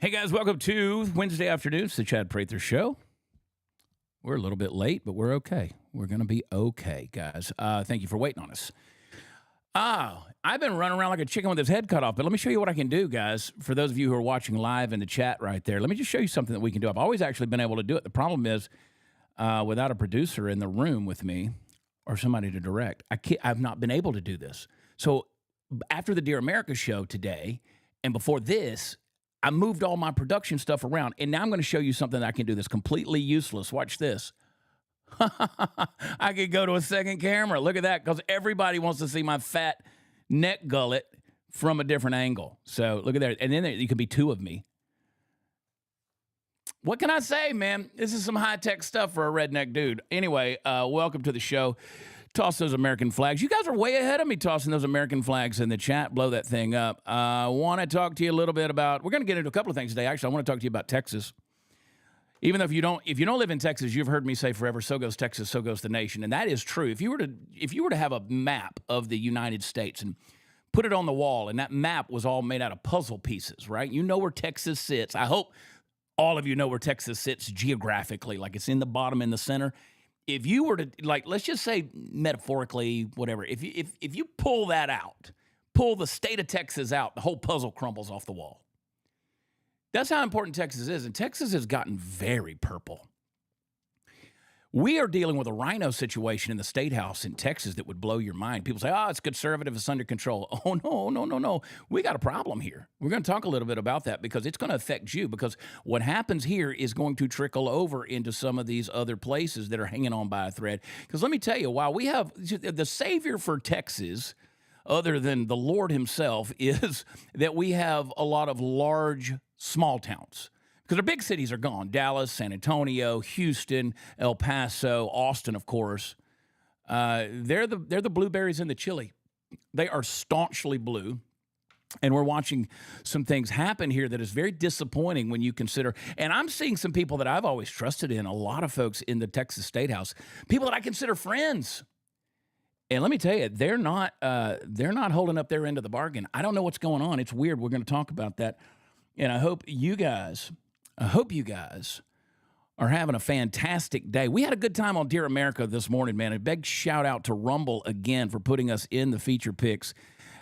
Hey guys, welcome to Wednesday afternoons, the Chad Prather Show. We're a little bit late, but we're okay. We're going to be okay, guys. Thank you for waiting on us. I've been running around like a chicken with his head cut off, but let me show you what I can do, guys. For those of you who are watching live in the chat right there, let me just show you something that we can do. I've always actually been able to do it. The problem is, without a producer in the room with me or somebody to direct, I've not been able to do this. So after the Dear America show today, and before this, I moved all my production stuff around, and now I'm going to show you something that I can do that's completely useless. Watch this. I could go to a second camera. Look at that, because everybody wants to see my fat neck gullet from a different angle. So look at that. And then you can be two of me. What can I say, man? This is some high-tech stuff for a redneck dude. Anyway, welcome to the show. Toss those American flags. You guys are way ahead of me tossing those American flags in the chat. Blow that thing up. I want to talk to you a little bit about, we're going to get into a couple of things today. Actually, I want to talk to you about Texas. Even though if you don't live in Texas, you've heard me say forever, so goes Texas, so goes the nation. And that is true. If you were to have a map of the United States and put it on the wall, and that map was all made out of puzzle pieces, right? You know where Texas sits. I hope all of you know where Texas sits geographically, like it's in the bottom, in the center. If you were to, like, let's just say metaphorically, whatever, if you pull that out, pull the state of Texas out, the whole puzzle crumbles off the wall. That's how important Texas is, and Texas has gotten very purple. We are dealing with a rhino situation in the State House in Texas that would blow your mind. People say, it's conservative, it's under control. Oh, no. We got a problem here. We're going to talk a little bit about that because it's going to affect you, because what happens here is going to trickle over into some of these other places that are hanging on by a thread. Because let me tell you, while we have the savior for Texas, other than the Lord himself, is that we have a lot of large, small towns. Because our big cities are gone. Dallas, San Antonio, Houston, El Paso, Austin, of course. They're the blueberries in the chili. They are staunchly blue. And we're watching some things happen here that is very disappointing when you consider. And I'm seeing some people that I've always trusted in, a lot of folks in the Texas State House, people that I consider friends. And let me tell you, they're not holding up their end of the bargain. I don't know what's going on. It's weird. We're going to talk about that. And I hope you guys are having a fantastic day. We had a good time on Dear America this morning, man. A big shout out to Rumble again for putting us in the feature picks.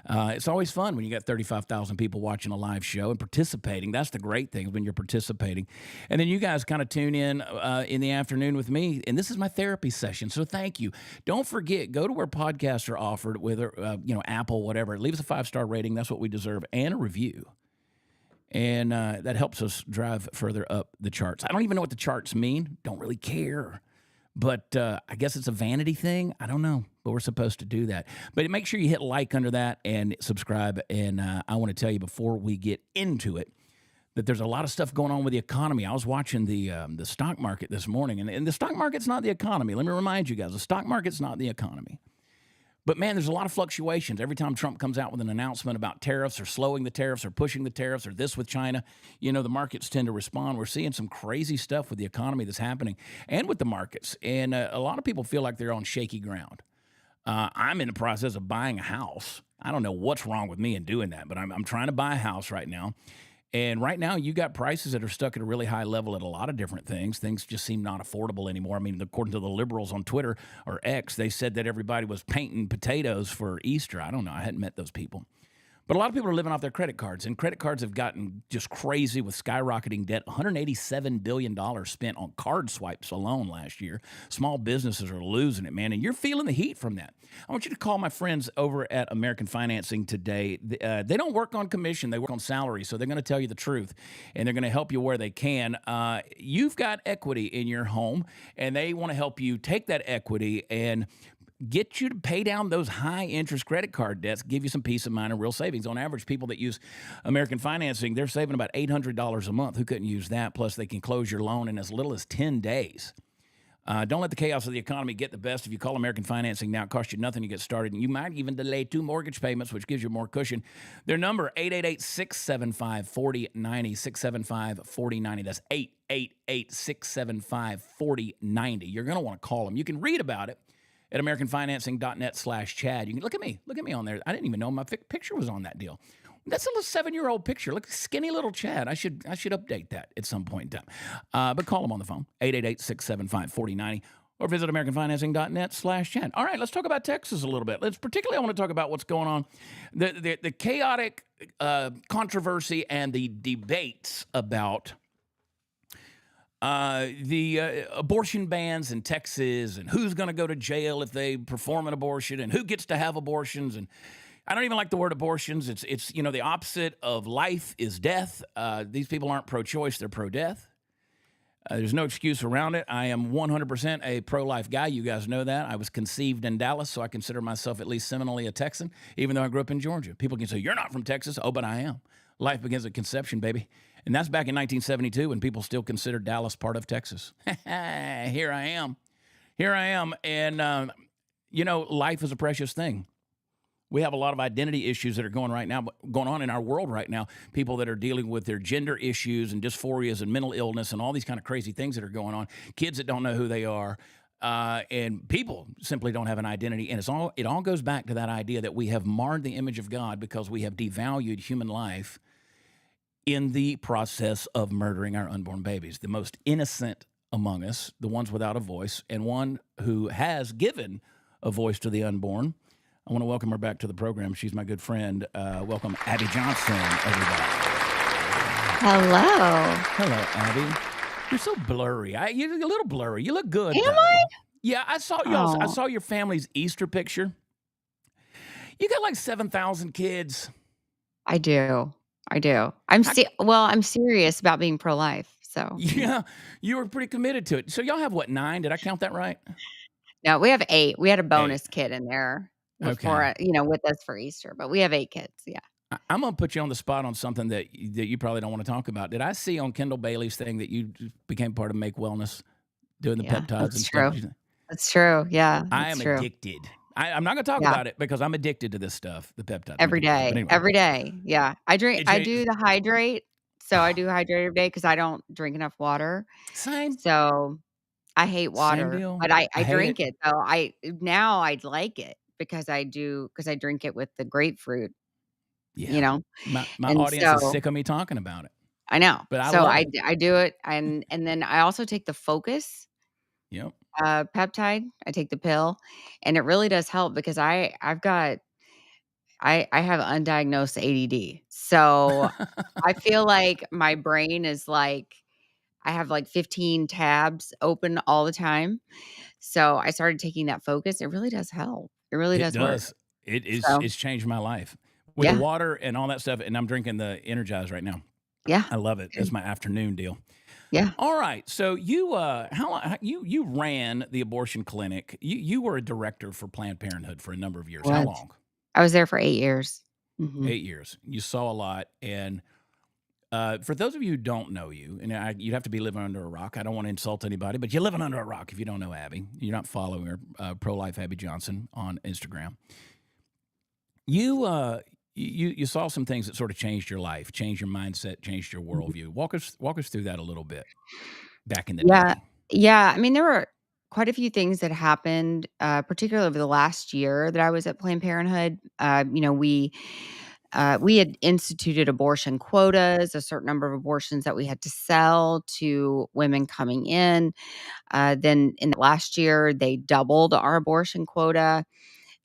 It's always fun when you got 35,000 people watching a live show and participating. That's the great thing, when you're participating. And then you guys kind of tune in the afternoon with me. And this is my therapy session, so thank you. Don't forget, go to where podcasts are offered, whether Apple, whatever. Leave us a 5-star rating. That's what we deserve, and a review. And that helps us drive further up the charts. I don't even know what the charts mean. Don't really care. But I guess it's a vanity thing. I don't know. But we're supposed to do that. But make sure you hit like under that and subscribe. And I want to tell you before we get into it that there's a lot of stuff going on with the economy. I was watching the stock market this morning. And the stock market's not the economy. Let me remind you guys, the stock market's not the economy. But, man, there's a lot of fluctuations. Every time Trump comes out with an announcement about tariffs or slowing the tariffs or pushing the tariffs or this with China, the markets tend to respond. We're seeing some crazy stuff with the economy that's happening and with the markets. And a lot of people feel like they're on shaky ground. I'm in the process of buying a house. I don't know what's wrong with me in doing that, but I'm trying to buy a house right now. And right now, you got prices that are stuck at a really high level at a lot of different things. Things just seem not affordable anymore. I mean, according to the liberals on Twitter or X, they said that everybody was painting potatoes for Easter. I don't know. I hadn't met those people. But a lot of people are living off their credit cards, and credit cards have gotten just crazy with skyrocketing debt. $187 billion spent on card swipes alone last year. Small businesses are losing it, man, and you're feeling the heat from that. I want you to call my friends over at American Financing today. They don't work on commission. They work on salary, so they're going to tell you the truth, and they're going to help you where they can. You've got equity in your home, and they want to help you take that equity and get you to pay down those high-interest credit card debts, give you some peace of mind and real savings. On average, people that use American Financing, they're saving about $800 a month. Who couldn't use that? Plus, they can close your loan in as little as 10 days. Don't let the chaos of the economy get the best. If you call American Financing now, it costs you nothing to get started, and you might even delay 2 mortgage payments, which gives you more cushion. Their number, 888-675-4090, 675-4090. That's 888-675-4090. You're going to want to call them. You can read about it at americanfinancing.net/Chad. You can look at me on there. I didn't even know my picture was on that deal. That's a little 7-year-old picture. Look, skinny little Chad. I should update that at some point in time. But call him on the phone, 888-675-4090, or visit AmericanFinancing.net/Chad. All right, let's talk about Texas a little bit. I want to talk about what's going on, the chaotic controversy and the debates about the abortion bans in Texas, and who's going to go to jail if they perform an abortion, and who gets to have abortions. And I don't even like the word abortions. It's the opposite of life is death. These people aren't pro-choice; they're pro-death. There's no excuse around it. I am 100% a pro-life guy. You guys know that. I was conceived in Dallas, so I consider myself at least seminally a Texan, even though I grew up in Georgia. People can say, "You're not from Texas." Oh, but I am. Life begins at conception, baby. And that's back in 1972 when people still considered Dallas part of Texas. Here I am. And, life is a precious thing. We have a lot of identity issues that are going on in our world right now. People that are dealing with their gender issues and dysphorias and mental illness and all these kind of crazy things that are going on. Kids that don't know who they are. And people simply don't have an identity. And it all goes back to that idea that we have marred the image of God because we have devalued human life in the process of murdering our unborn babies. The most innocent among us, the ones without a voice, and one who has given a voice to the unborn. I want to welcome her back to the program. She's my good friend. Welcome, Abby Johnson, everybody. Hello. Hello, Abby. You're so blurry. You're a little blurry. You look good. Am I? Yeah, I saw your family's Easter picture. You got like 7,000 kids. I do. I'm serious about being pro-life. So yeah, you were pretty committed to it. So y'all have what, 9? Did I count that right? no, we have 8. We had a bonus kid in there before, Okay. with us for Easter, but we have 8 kids. Yeah. I'm going to put you on the spot on something that you probably don't want to talk about. Did I see on Kendall Bailey's thing that you became part of Make Wellness, doing the peptides and stuff? That's true. Yeah, I am addicted. I'm not going to talk about it because I'm addicted to this stuff, the peptides. Every day. Anyway. Every day. Yeah. I do the hydrate. So I do hydrate every day because I don't drink enough water. Same. So I hate water, Same deal. but I drink it though. I like it because I drink it with the grapefruit. Yeah. My audience is sick of me talking about it. I know. But I do it, and then I also take the Focus. Yep. Peptide. I take the pill, and it really does help because I have undiagnosed ADD. So I feel like my brain is like I have like 15 tabs open all the time. So I started taking that Focus. It really does help. It really does work. It's changed my life with the water and all that stuff. And I'm drinking the Energize right now. Yeah. I love it. It's my afternoon deal. Yeah. All right. So you you ran the abortion clinic. You were a director for Planned Parenthood for a number of years. How long? I was there for 8 years. Mm-hmm. 8 years. You saw a lot. And for those of you who don't know you, and you'd have to be living under a rock. I don't want to insult anybody, but you're living under a rock if you don't know Abby. You're not following her, Pro-Life Abby Johnson on Instagram. You saw some things that sort of changed your life, changed your mindset, changed your worldview. Walk us through that a little bit back in the day. Yeah. I mean, there were quite a few things that happened, particularly over the last year that I was at Planned Parenthood. We had instituted abortion quotas, a certain number of abortions that we had to sell to women coming in. Then in the last year, they doubled our abortion quota.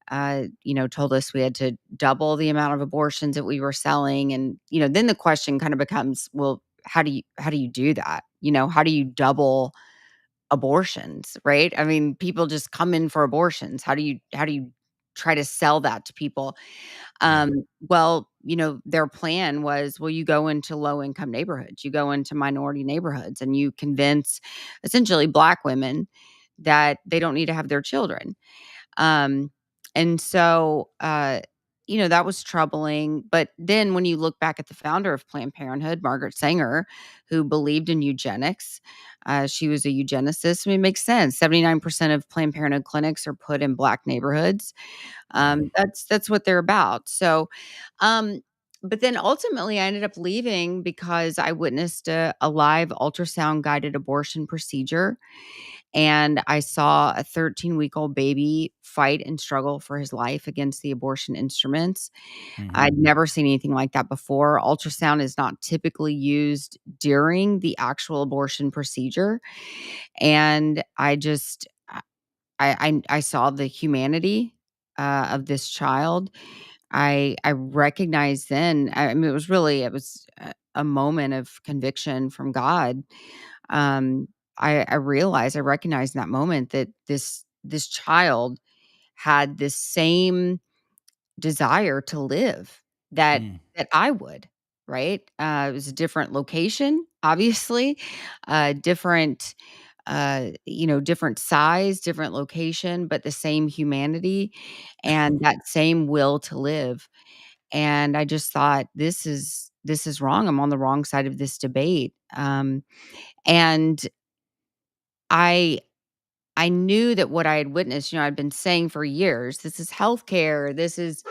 Told us we had to double the amount of abortions that we were selling. And, then the question kind of becomes, well, how do you do that? How do you double abortions, right? I mean, people just come in for abortions. How do you try to sell that to people? Well, their plan was, well, you go into low income neighborhoods, you go into minority neighborhoods, and you convince essentially Black women that they don't need to have their children. And so, that was troubling. But then when you look back at the founder of Planned Parenthood, Margaret Sanger, who believed in eugenics, she was a eugenicist. I mean, it makes sense. 79% of Planned Parenthood clinics are put in Black neighborhoods. That's what they're about. So, but then ultimately I ended up leaving because I witnessed a live ultrasound guided abortion procedure. and I saw a 13-week-old baby fight and struggle for his life against the abortion instruments. Hmm. I'd never seen anything like that before. Ultrasound is not typically used during the actual abortion procedure, and I saw the humanity of this child. I recognized then. I mean, it was a moment of conviction from God. Um, I realized, I recognized in that moment that this child had this same desire to live that Mm. I would, right? It was a different location, obviously, different, different size, different location, but the same humanity and that same will to live. And I just thought, this is wrong. I'm on the wrong side of this debate. And I I knew that what I had witnessed, I'd been saying for years, this is healthcare. This is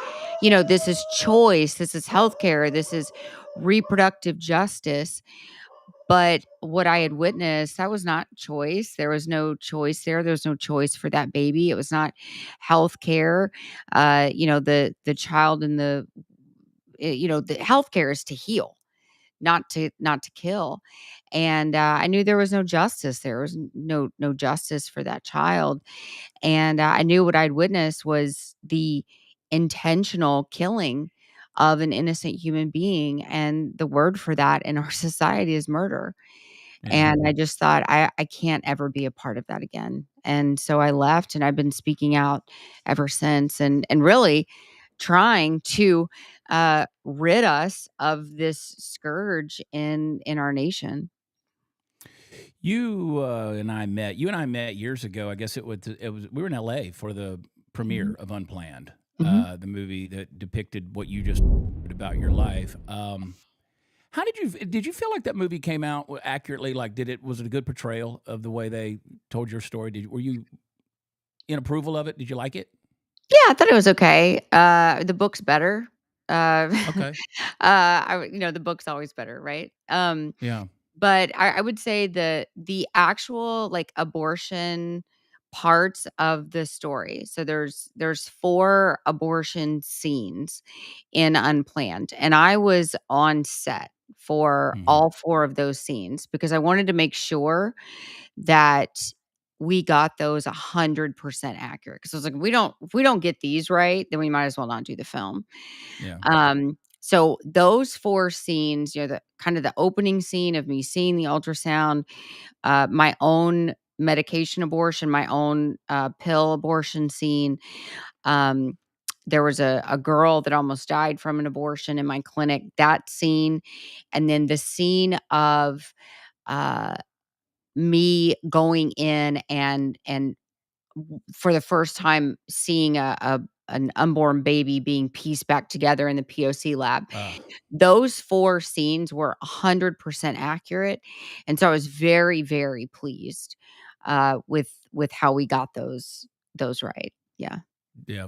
choice. This is healthcare. This is reproductive justice. But what I had witnessed, that was not choice. There was no choice there. There was no choice for that baby. It was not healthcare. The child in the healthcare is to heal, not to kill. And I knew there was no justice. There was no justice for that child. And I knew what I'd witnessed was the intentional killing of an innocent human being, and the word for that in our society is murder. Yeah. And I just thought, I can't ever be a part of that again. And so I left, and I've been speaking out ever since, and really trying to rid us of this scourge in our nation. You and I met years ago. I guess it was we were in LA for the premiere Mhm. of Unplanned, Mhm. the movie that depicted what you just said about your life. How did you feel like that movie came out accurately? Like, was it a good portrayal of the way they told your story? Were you in approval of it? Did you like it? Yeah, I thought it was okay. The book's better. Okay. The book's always better, right? Yeah. But I would say the actual, like, abortion parts of the story. So there's 4 abortion scenes in Unplanned, and I was on set for Hmm. all 4 of those scenes because I wanted to make sure that we got those 100% accurate. Because I was like, if we don't get these right, then we might as well not do the film. Yeah. So those 4 scenes, the kind of the opening scene of me seeing the ultrasound, my own medication abortion, my own pill abortion scene. Um, there was a girl that almost died from an abortion in my clinic. That scene, and then the scene of uh, me going in and for the first time seeing an unborn baby being pieced back together in the POC lab. Uh, Those 4 scenes were 100% accurate, and so I was very, very pleased, with how we got those right. Yeah. yeah.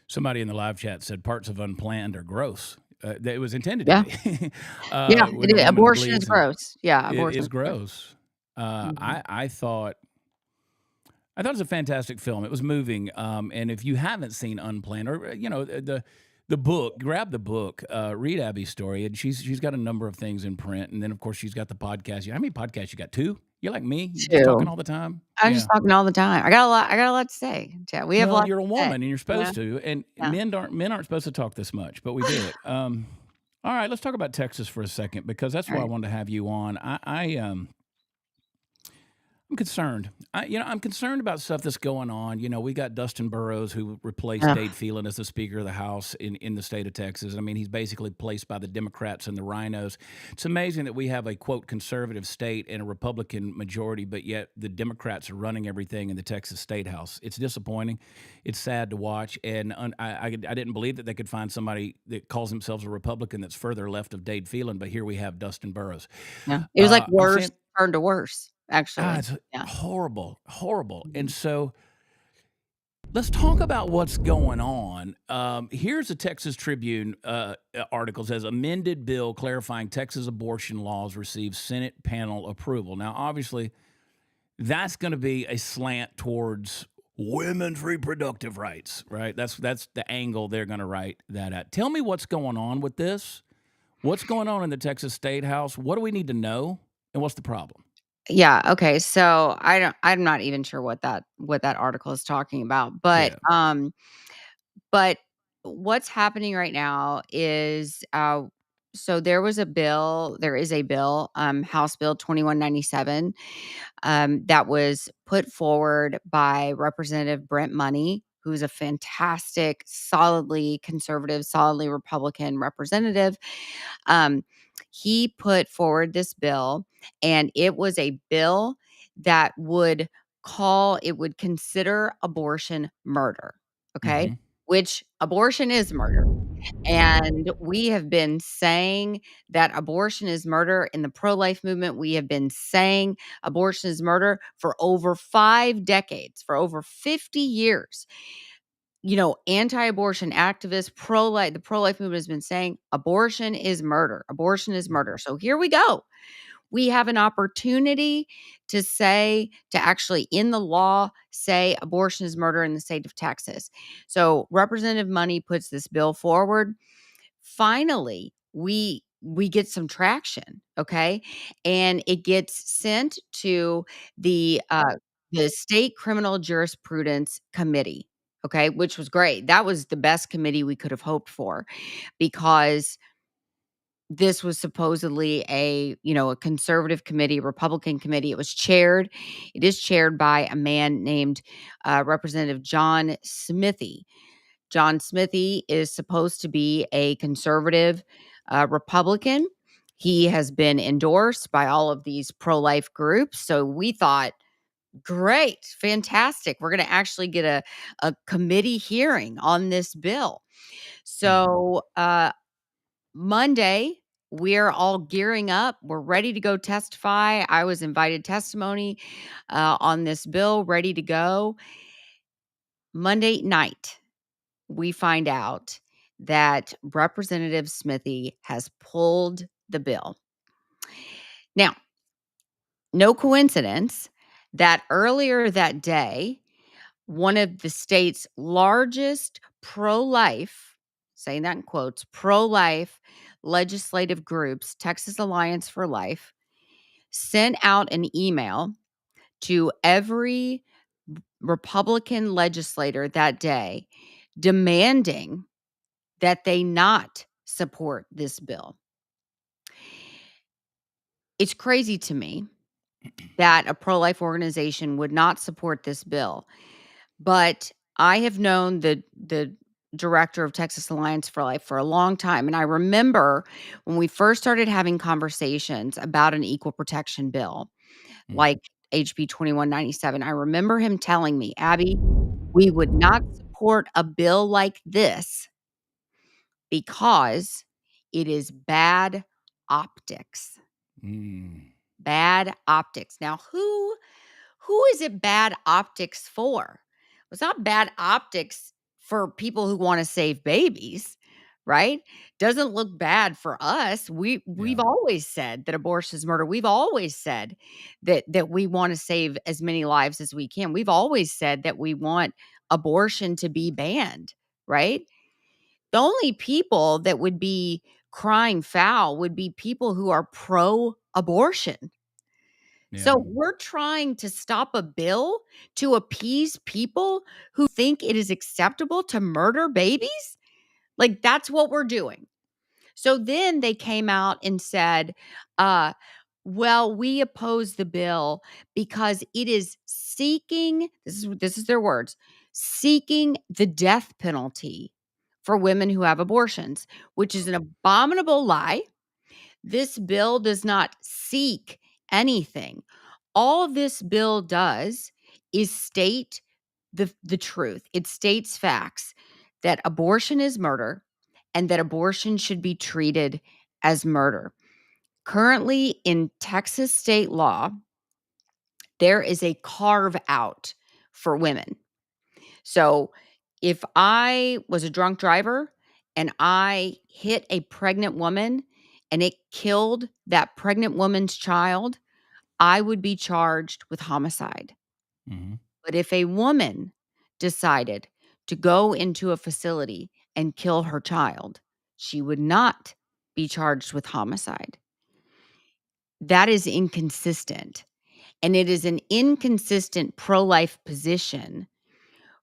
Somebody in the live chat said parts of Unplanned are gross. That it was intended to Yeah. be. Yeah, When it the is. woman Abortion is bleeds, and gross. Yeah, it abortion is is gross. gross. Mhm. I thought it was a fantastic film. It was moving. And if you haven't seen Unplanned, or the book, grab the book, read Abby's story, and she's got a number of things in print, and then of course she's got the podcast. How many podcasts you got? 2? You're like me. You just 2. talking all the time. I'm just Yeah. talking all the time. I got a lot to say. Yeah, we have a Well, lot you're a to say. woman, and you're Yeah, supposed to. And yeah. men aren't supposed to talk this much, but we do it. All right, let's talk about Texas for a second because that's why I Alright. wanted to have you on. I'm concerned. I'm concerned about stuff that's going on. We got Dustin Burrows, who replaced Ugh, Dade Phelan as the Speaker of the House in the state of Texas. I mean, he's basically placed by the Democrats and the rhinos. It's amazing that we have a, quote, conservative state and a Republican majority, but yet the Democrats are running everything in the Texas State House. It's disappointing. It's sad to watch. And I didn't believe that they could find somebody that calls themselves a Republican that's further left of Dade Phelan, but here we have Dustin Burrows. yeah. It was like I'm worse saying, turned to worse, actually. it's Yeah. horrible, horrible. And Mhm. so let's talk about what's going on. Here's a Texas Tribune article says amended bill clarifying Texas abortion laws receives Senate panel approval. Now, obviously, that's going to be a slant towards women's reproductive rights, right? That's the angle they're going to write that at. Tell me what's going on with this. What's going on in the Texas State House? What do we need to know? And what's the problem? Yeah, okay, so I'm not even sure what that article is talking about, Yeah. but what's happening right now is, so there is a bill, House Bill 2197, that was put forward by Representative Brent Money, who's a fantastic, solidly conservative, solidly Republican representative. Um, he put forward this bill, and it was a bill that would consider abortion murder. Okay. Mm-hmm. Which abortion is murder. And we have been saying that abortion is murder in the pro life movement. We have been saying abortion is murder for over 5 decades, for over 50 years. Anti abortion activists, the pro life movement has been saying abortion is murder. Abortion is murder. So here we go. We have an opportunity to actually in the law say abortion is murder in the state of Texas. So Representative Money puts this bill forward. Finally, we get some traction, okay? And it gets sent to the State Criminal Jurisprudence Committee, okay, which was great. That was the best committee we could have hoped for because this was supposedly a conservative committee, Republican committee. It is chaired by a man named Representative John Smithy. John Smithy is supposed to be a conservative Republican. He has been endorsed by all of these pro life groups. So we thought, great, fantastic. We're going to actually get a committee hearing on this bill. Mm-hmm. So Monday, we're all gearing up. We're ready to go testify. I was invited testimony on this bill, ready to go. Monday night, we find out that Representative Smithy has pulled the bill. Now, no coincidence that earlier that day, one of the state's largest pro life, saying that in quotes, pro life legislative groups, Texas Alliance for Life, sent out an email to every Republican legislator that day demanding that they not support this bill. It's crazy to me that a pro life organization would not support this bill. But I have known the director of Texas Alliance for Life for a long time, and I remember when we first started having conversations about an equal protection bill, Mm-hmm. like HB 2197. I remember him telling me, "Abby, we would not support a bill like this because it is bad optics." Mm. Bad optics. Now, who is it bad optics for? It's not bad optics for people who want to save babies, right? Doesn't look bad for us. We've Yeah. always said that abortion is murder. We've always said that we want to save as many lives as we can. We've always said that we want abortion to be banned, right? The only people that would be crying foul would be people who are pro abortion. Yeah. So we're trying to stop a bill to appease people who think it is acceptable to murder babies? Like, that's what we're doing. So then they came out and said, uh, well, we oppose the bill because it is seeking, this is their words, seeking the death penalty for women who have abortions, which is an abominable lie. This bill does not seek anything. All this bill does is state the truth. It states facts that abortion is murder and that abortion should be treated as murder. Currently in Texas state law, there is a carve out for women. So if I was a drunk driver and I hit a pregnant woman and it killed that pregnant woman's child, I would be charged with homicide. Mhm. But if a woman decided to go into a facility and kill her child, she would not be charged with homicide. That is inconsistent. And it is an inconsistent pro-life position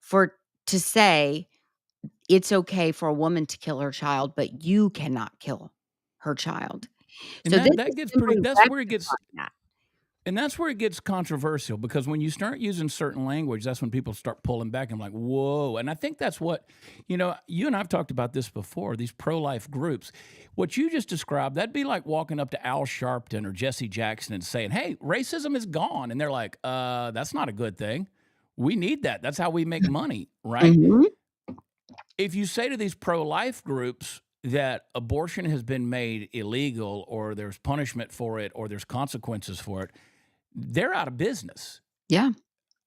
for to say it's okay for a woman to kill her child, but you cannot kill her child. And So this that is gets simply pretty that's where it gets rectifying that. and that's where it gets controversial because when you start using certain language, that's when people start pulling back and like, whoa. And I think that's what, you and I've talked about this before, these pro life groups. What you just described, that'd be like walking up to Al Sharpton or Jesse Jackson and saying, hey, racism is gone. And they're like, that's not a good thing. We need that. That's how we make money, right? Mhm. If you say to these pro life groups that abortion has been made illegal or there's punishment for it or there's consequences for it, they're out of business. Yeah.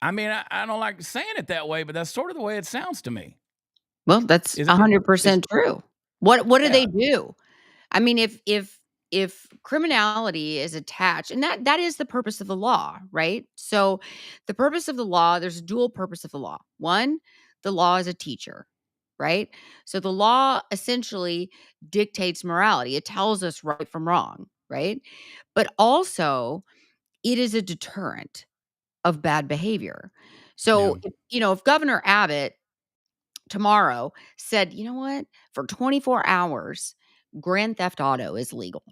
I mean, I don't like saying it that way, but that's sort of the way it sounds to me, Well, that's isn't it? It's 100% true. What do they yeah, do? I mean, if criminality is attached, and that is the purpose of the law, right? So, the purpose of the law, there's a dual purpose of the law. One, the law is a teacher, right? So the law essentially dictates morality. It tells us right from wrong, right? But also, it is a deterrent of bad behavior. yeah, So, if Governor Abbott tomorrow said, "You know what? For 24 hours, grand theft auto is legal."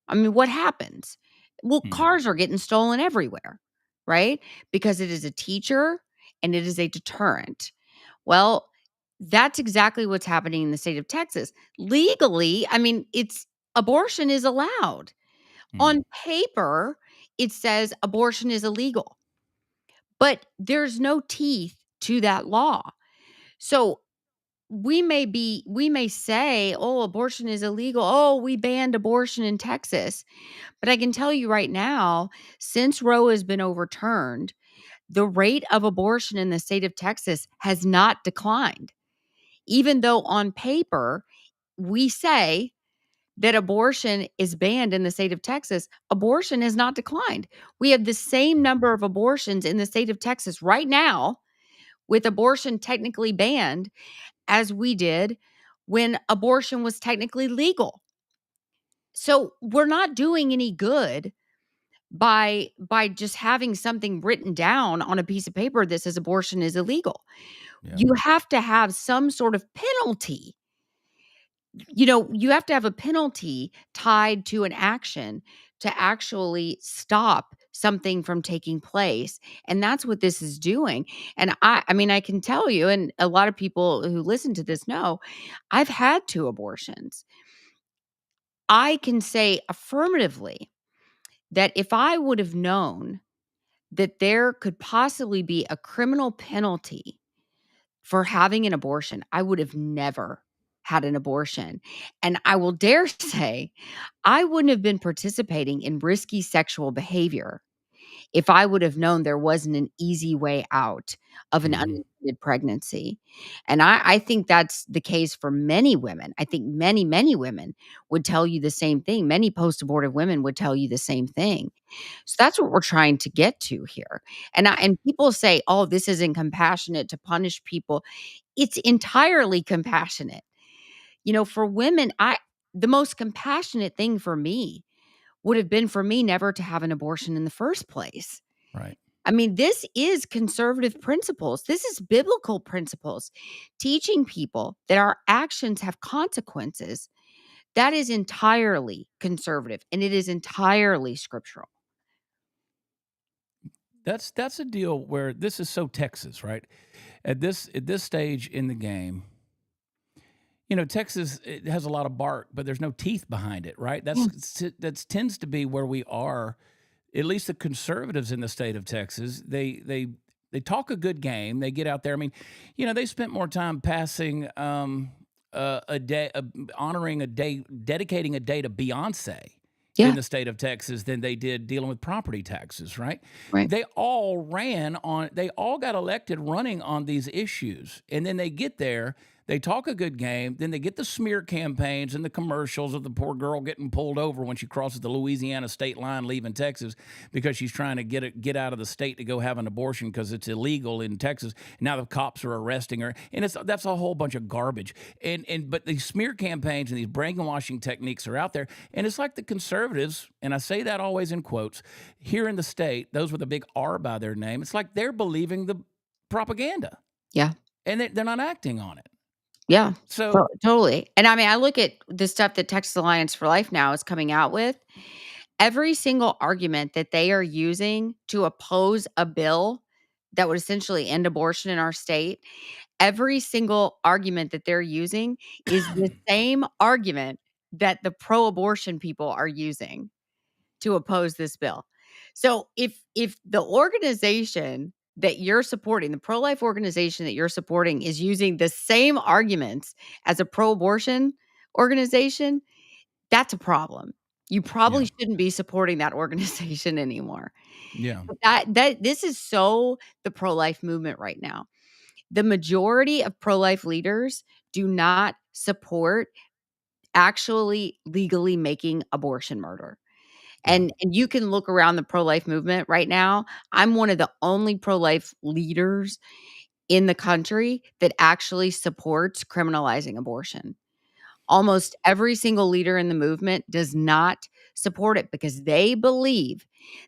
I mean, what happens? Well, hmm, cars are getting stolen everywhere, right? Because it is a teacher and it is a deterrent. Well, that's exactly what's happening in the state of Texas. Legally, I mean, it's abortion is allowed. hmm, On paper, it says abortion is illegal, but there's no teeth to that law. So we may say, "Oh, abortion is illegal. Oh, we banned abortion in Texas." But I can tell you right now, since Roe has been overturned, the rate of abortion in the state of Texas has not declined. Even though on paper, we say that abortion is banned in the state of Texas, abortion has not declined. We have the same number of abortions in the state of Texas right now, with abortion technically banned, as we did when abortion was technically legal. So we're not doing any good by just having something written down on a piece of paper that says abortion is illegal. yeah. You have to have some sort of penalty. You have to have a penalty tied to an action to actually stop something from taking place. And that's what this is doing. And I mean, I can tell you, and a lot of people who listen to this know, I've had 2 abortions. I can say affirmatively that if I would have known that there could possibly be a criminal penalty for having an abortion, I would have never had an abortion. And I will dare say, I wouldn't have been participating in risky sexual behavior if I would have known there wasn't an easy way out of an Hmm. unintended pregnancy. And I think that's the case for many women. I think many, many women would tell you the same thing. Many post abortive women would tell you the same thing. So that's what we're trying to get to here. And people say, "Oh, this isn't compassionate to punish people." It's entirely compassionate. For women, I the most compassionate thing for me would have been for me never to have an abortion in the first place. Right. I mean, this is conservative principles. This is biblical principles, teaching people that our actions have consequences. That is entirely conservative and it is entirely scriptural. That's a deal where this is so Texas, right? At this stage in the game, Texas it has a lot of bark, but there's no teeth behind it, right? Yeah. That tends to be where we are. At least the conservatives in the state of Texas, they talk a good game. They get out there. I mean, they spent more time passing a day, honoring a day, dedicating a day to Beyonce in Yeah, the state of Texas than they did dealing with property taxes, right? right. They all got elected running on these issues. And then they get there, They talk a good game, then they get the smear campaigns and the commercials of the poor girl getting pulled over when she crosses the Louisiana state line leaving Texas because she's trying to get out of the state to go have an abortion because it's illegal in Texas. Now the cops are arresting her, and that's a whole bunch of garbage. But these smear campaigns and these brainwashing techniques are out there, and it's like the conservatives, and I say that always in quotes, here in the state, those with a big R by their name, it's like they're believing the propaganda, Yeah. and they're not acting on it. Yeah. So Totally. And I mean, I look at the stuff that Texas Alliance for Life now is coming out with. Every single argument that they are using to oppose a bill that would essentially end abortion in our state, every single argument that they're using is the same argument that the pro-abortion people are using to oppose this bill. So if the organization that you're supporting, the pro-life organization that you're supporting is using the same arguments as a pro-abortion organization, that's a problem. You yeah, probably shouldn't be supporting that organization anymore. yeah, But that this is so the pro-life movement right now. The majority of pro-life leaders do not support actually legally making abortion murder. yeah. And you can look around the pro-life movement right now. I'm one of the only pro-life leaders in the country that actually supports criminalizing abortion. Almost every single leader in the movement does not support it because they believe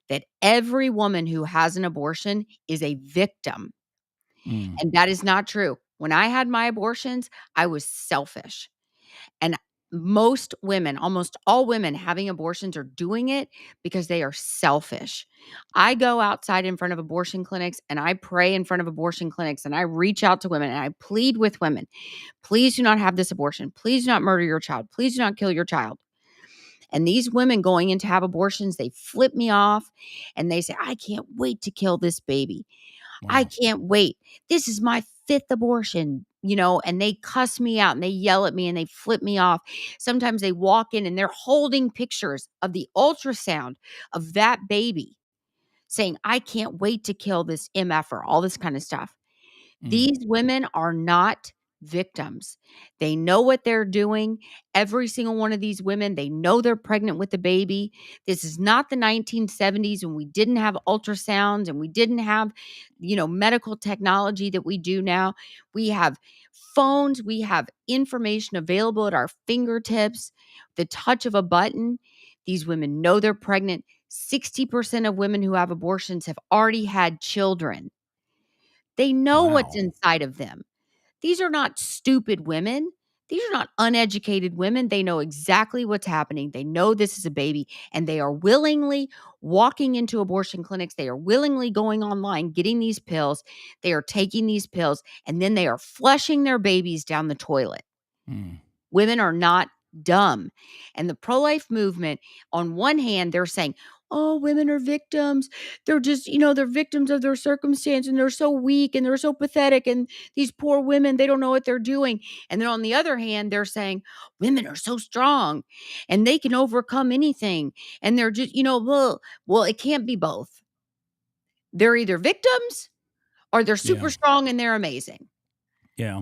that every woman who has an abortion is a victim, Mm, and that is not true. When I had my abortions, I was selfish. And most women, almost all women having abortions are doing it because they are selfish. I go outside in front of abortion clinics and I pray in front of abortion clinics and I reach out to women and I plead with women, please do not have this abortion. Please do not murder your child. Please do not kill your child. And these women going in to have abortions, they flip me off and they say, I can't wait to kill this baby. I wow. can't wait. This is my 5th abortion, and they cuss me out and they yell at me and they flip me off. Sometimes they walk in and they're holding pictures of the ultrasound of that baby saying, I can't wait to kill this MF or all this kind of stuff. Mm, These women are not victims. They know what they're doing. Every single one of these women, they know they're pregnant with the baby. This is not the 1970s when we didn't have ultrasounds and we didn't have, medical technology that we do now. We have phones, we have information available at our fingertips, the touch of a button. These women know they're pregnant. 60% of women who have abortions have already had children. They know what's wow. inside of them. These are not stupid women. These are not uneducated women. They know exactly what's happening. They know this is a baby, and they are willingly walking into abortion clinics. They are willingly going online, getting these pills. They are taking these pills, and then they are flushing their babies down the toilet. Mm, Women are not dumb. And the pro-life movement, on one hand, they're saying, oh, women are victims. They're just, they're victims of their circumstance and they're so weak and they're so pathetic. And these poor women, they don't know what they're doing. And then on the other hand, they're saying women are so strong and they can overcome anything. And they're just, well, it can't be both. They're either victims or they're super yeah, strong and they're amazing. yeah.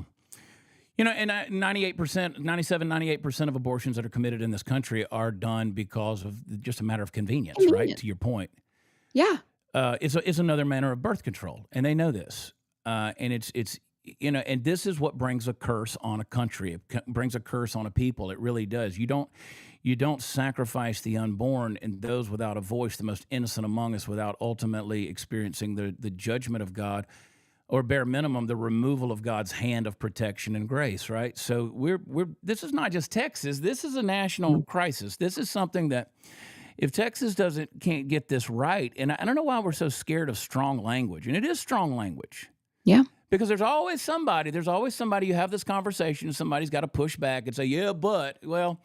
And 98%, 97, 98% of abortions that are committed in this country are done because of just a matter of convenience, right? Convenient. To your point. Yeah. It's another manner of birth control, and they know this. And and this is what brings a curse on a country. It brings a curse on a people. It really does. You don't sacrifice the unborn and those without a voice, the most innocent among us, without ultimately experiencing the judgment of God, or bare minimum the removal of God's hand of protection and grace, right? So we're this is not just Texas. This is a national crisis. This is something that if Texas can't get this right, and I don't know why we're so scared of strong language, and it is strong language. Yeah. Because there's always somebody you have this conversation and somebody's got to push back and say, yeah, but, well,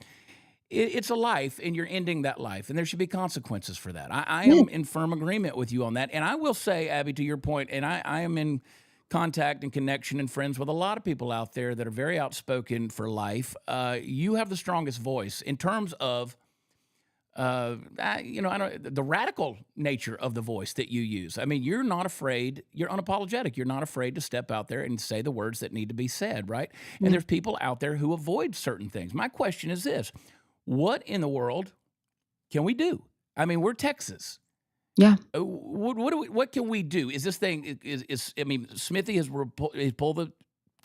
it's a life and you're ending that life and there should be consequences for that. I Yeah. am in firm agreement with you on that. And I will say, Abby, to your point, and I am in contact and connection and friends with a lot of people out there that are very outspoken for life. You have the strongest voice in terms of I don't the radical nature of the voice that you use. I mean, you're not afraid. You're unapologetic. You're not afraid to step out there and say the words that need to be said, right? And Yeah. there's people out there who avoid certain things. My question is this: what in the world can we do? I mean, we're Texas. Yeah. What can we do? Is this thing is I mean, Smithy has he's pulled the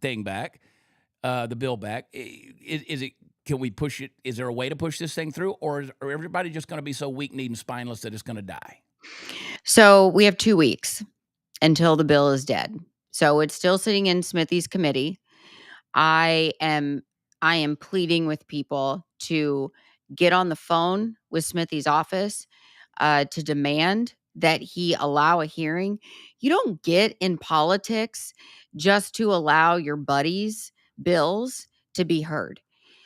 thing back, the bill back. Is it? Can we push it? Is there a way to push this thing through, or is or everybody just going to be so weak-kneed and spineless that it's going to die? So we have 2 weeks until the bill is dead. So it's still sitting in Smithy's committee. I am I am pleading with people to get on the phone with Smithy's office, to demand that he allow a hearing. You don't get in politics just to allow your buddies' bills to be heard.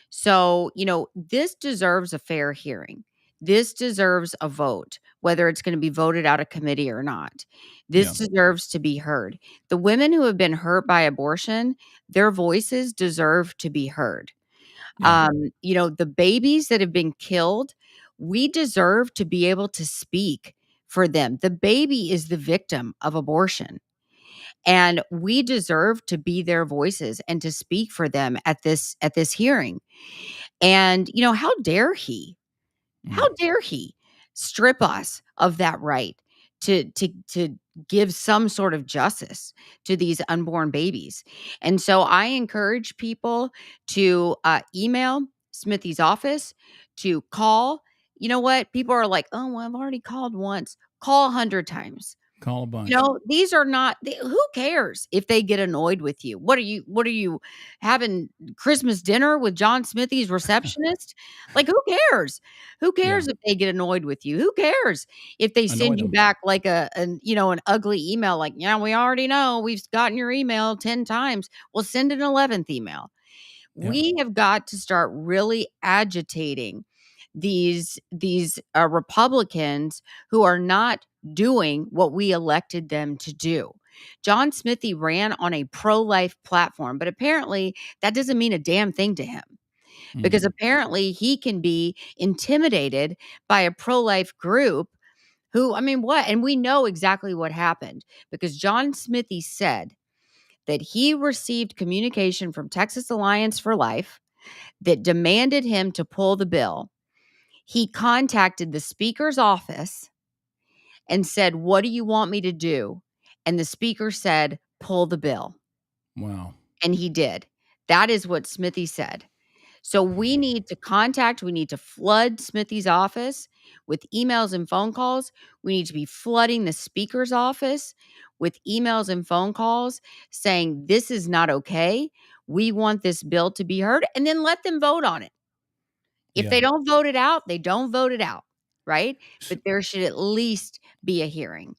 So, this deserves a fair hearing. This deserves a vote, whether it's going to be voted out of committee or not. This Yeah, deserves to be heard. The women who have been hurt by abortion, their voices deserve to be heard. yeah, The babies that have been killed, we deserve to be able to speak for them. The baby is the victim of abortion. And we deserve to be their voices and to speak for them at this hearing. And, how dare he? mm, How dare he strip us of that right to give some sort of justice to these unborn babies? And so I encourage people to email Smithy's office, to call. You know what? People are like, "Oh, well, I've already called once." Call 100 times. call a bunch. These are not who cares if they get annoyed with you? What are you having Christmas dinner with John Smithy's receptionist? Like, who cares? Who Yeah, cares if they get annoyed with you? Who cares if they annoy send you them. back like an ugly email like, "Yeah, we already know. We've gotten your email 10 times." Well, send an 11th email. Yeah, We have got to start really agitating these Republicans who are not doing what we elected them to do. John Smithy ran on a pro-life platform, but apparently that doesn't mean a damn thing to him mm, because apparently he can be intimidated by a pro-life group who, I mean, what? And we know exactly what happened because John Smithy said that he received communication from Texas Alliance for Life that demanded him to pull the bill. He contacted the speaker's office and said, "What do you want me to do?" And the speaker said, "Pull the bill." wow. And he did. That is what Smithy said. So we need to flood Smithy's office with emails and phone calls. We need to be flooding the speaker's office with emails and phone calls saying, "This is not okay. We want this bill to be heard," and then let them vote on it. If Yeah. they don't vote it out, they don't vote it out, right? S- But there should at least be a hearing.